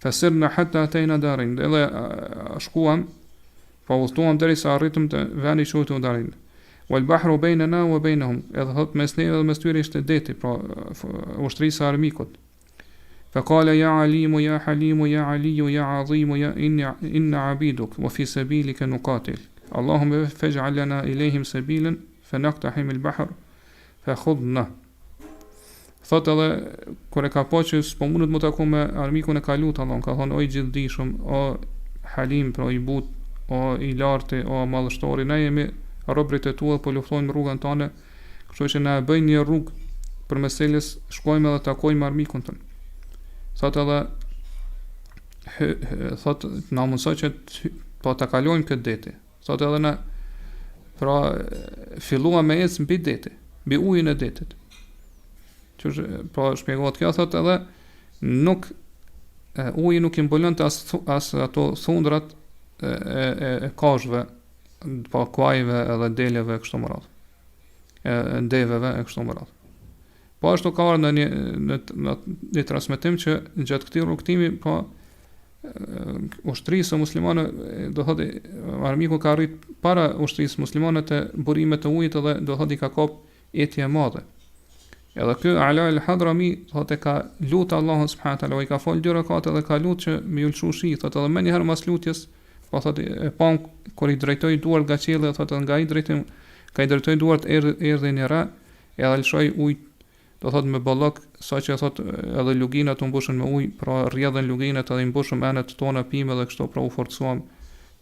Fasirna hatta atayna darin, dhe shkuam, po udhtuam derisa arritëm të vendi quhet darin. Wal bahru baynana wa baynahum, edhe thot mes neve dhe mes tyre ishte deti, pra ushtrisë e armikut. Fa qala ya alimu ya halimu ya aliyu ya azimu ya inna abiduk wa fi sabilika nuqatil. Allahumma faj'al lana ilayhim sabilan fanaqtahim al-bahr fa khudna. Thot edhe kur e ka pa që s'po mundet më taku me armikun e ka lut Allah, ka thonë o i gjithdijshëm, o halim, pra i but, o i larti, o madhështori, ne jemi robrit e tua, po luftojmë rrugën tënde, kështu që na e bëjnë një rrugë për meselës, shkojmë edhe takojmë armikun tonë. Thot edhe thot na mundso që po ta kalojmë këtë deti. Thot edhe na pra filluam me ecë mbi deti, mbi ujin e detit. Që pra shpjegohet kjo, thot edhe nuk uji nuk i mbulon as ato thundrat e kashve, pa kuajve edhe deleve kështu më radh, ndeveve e kështu më radh. Po ashtu ka ardhur në një transmetim që gjatë këtij rrugtimi pa ushtrisë muslimane, do thotë armiku ka arrit para ushtrisë muslimane të burimet të ujit, edhe do thotë i ka kap etje e madhe. Edhe ky Ala al-Hadrami thotë ka lut Allahun subhanahu wa taala, i ka fol 2 rakate dhe ka lut që më ulçu shi, thotë edhe më një herë mas lutjes, po thotë e pa kur i drejtoi duart nga qielli, thotë nga i drejtim ka i drejtoi duart erdhi një ra, edhe lshoi ujë, do thotë me ballok, saqë thotë edhe luginat u mbushën me ujë, pra rrjedhën luginat edhe i mbushëm enet tona pimë dhe kështu pra u forcuam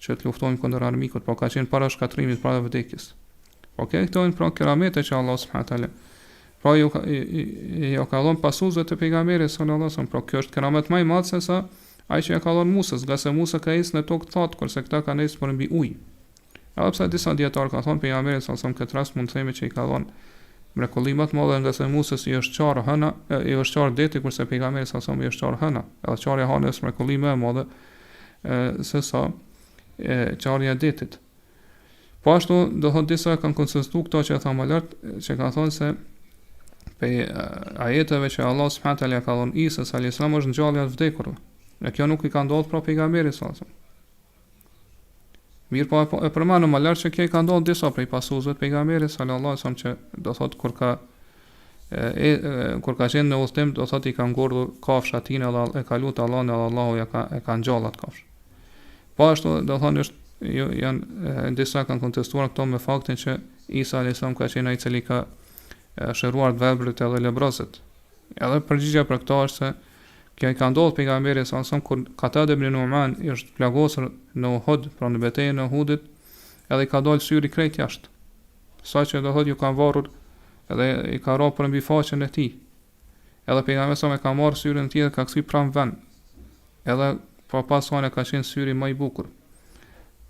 që të luftojmë kundër armikut, po ka qenë para shkatrimit, para vdekjes. Okej, këto janë pra kerametet që Allah subhanahu wa taala pra jo ka dhënë pasuesve të pejgamberit sallallahu alaihi wasallam, pra kjo është keramet më i madh se sa ai që ja ka dhënë Musës, nga se Musa ka ecë në tokë thatë, kurse këta kanë ecë për mbi ujë. Edhe pse disa dietar kanë thonë pejgamberi sa këtë rast mund të themi që i ka dhënë mrekulli më të madhe nga se Musës i është qarë hëna, i është qarë deti, kurse pejgamberi sa i është qarë hëna. Edhe qarja hëna është mrekulli më e madhe se sa qarja detit. Po ashtu do thotë disa kanë konsistuar këto që e thamë më lart, që kanë thonë se pe ajeteve që Allah subhanahu taala ka dhënë Isës alayhis salam është ngjallja e vdekurve. E kjo nuk i ka ndodhur pra pejgamberit sallallahu alajhi wasallam. Mirë po e përmendëm më lart se kjo i ka ndodhur disa prej pasuesve të pejgamberit sallallahu alajhi wasallam që do thotë kur ka qenë në udhtim do thotë i ka ngordhur kafsha tina dhe e ka lutur Allahun edhe Allahu e ka ngjall atë kafshë. Po ashtu do thonë janë disa kanë kontestuar këto me faktin që Isa alayhis salam ka qenë ai i cili ka shëruar të verbrit edhe lebrozët. Edhe përgjigjja për këto është se kjo i ka ndodhur pejgamberit sallallahu alajhi wasallam kur Akide ibn Nu'man është plagosur në Uhud, pra në betejën e Uhudit, edhe i ka dalë syri krejt jashtë. Saqë do thotë ju kanë varur edhe i ka rrapur mbi faqen e tij. Edhe pejgamberi sa e ka marrë syrin tjetër ka kthy pranë vend. Edhe pa pasone ka qenë syri më i bukur.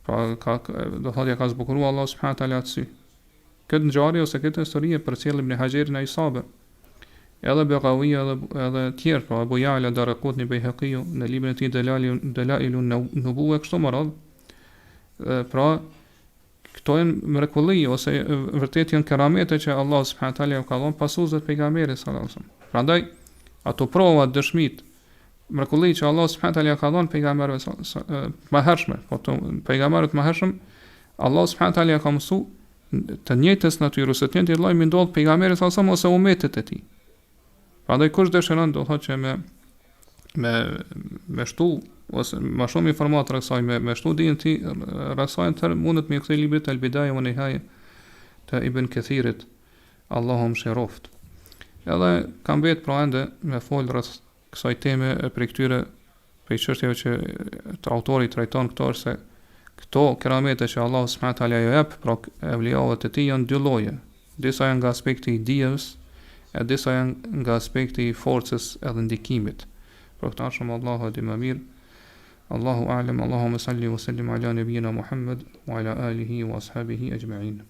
Pra do thotë ja ka zbukuruar Allah subhanahu taala atë sy. Këtë ngjarje ose këtë histori e përcjell Ibn Haxherin në Isabe. Edhe Beqavia edhe tjerë, pra Abu Ya'la Daraqutni Bayhaqiu në librin e tij Dalailun Nubuwah kështu më radh. Pra këto janë mrekulli ose vërtet janë keramete që Allah subhanahu taala ka dhënë pasuesve të pejgamberit sallallahu alajhi wasallam. Prandaj ato prova dëshmit mrekulli që Allah subhanahu taala ka dhënë pejgamberëve më hershme, po pejgamberët më hershëm Allah subhanahu taala ka mësuar të njëjtës natyrë ose të njëjtit lloj më ndodh pejgamberit sallallahu alajhi wasallam ose umetet e tij. Prandaj kush dëshiron do thotë që me shtu ose më shumë informata rreth me shtu dinë ti rreth të mundet me këtë librit El Bidaya wa Nihaya të Ibn Kathirit, Allahu mëshiroft. Edhe kam vetë pra ende me fol rreth kësaj teme për këtyre për çështjeve që të autori trajton këto se këto keramete që Allah subhanahu taala ju jep, pra ewlijavet e tij janë dy lloje. Disa janë nga aspekti i dijes, e disa janë nga aspekti i forcës edhe ndikimit. Për këtë shumë Allahu di më mirë. Allahu a'lam. Allahumma salli wa sallim ala nabiyyina Muhammad wa ala alihi wa ashabihi ajma'in.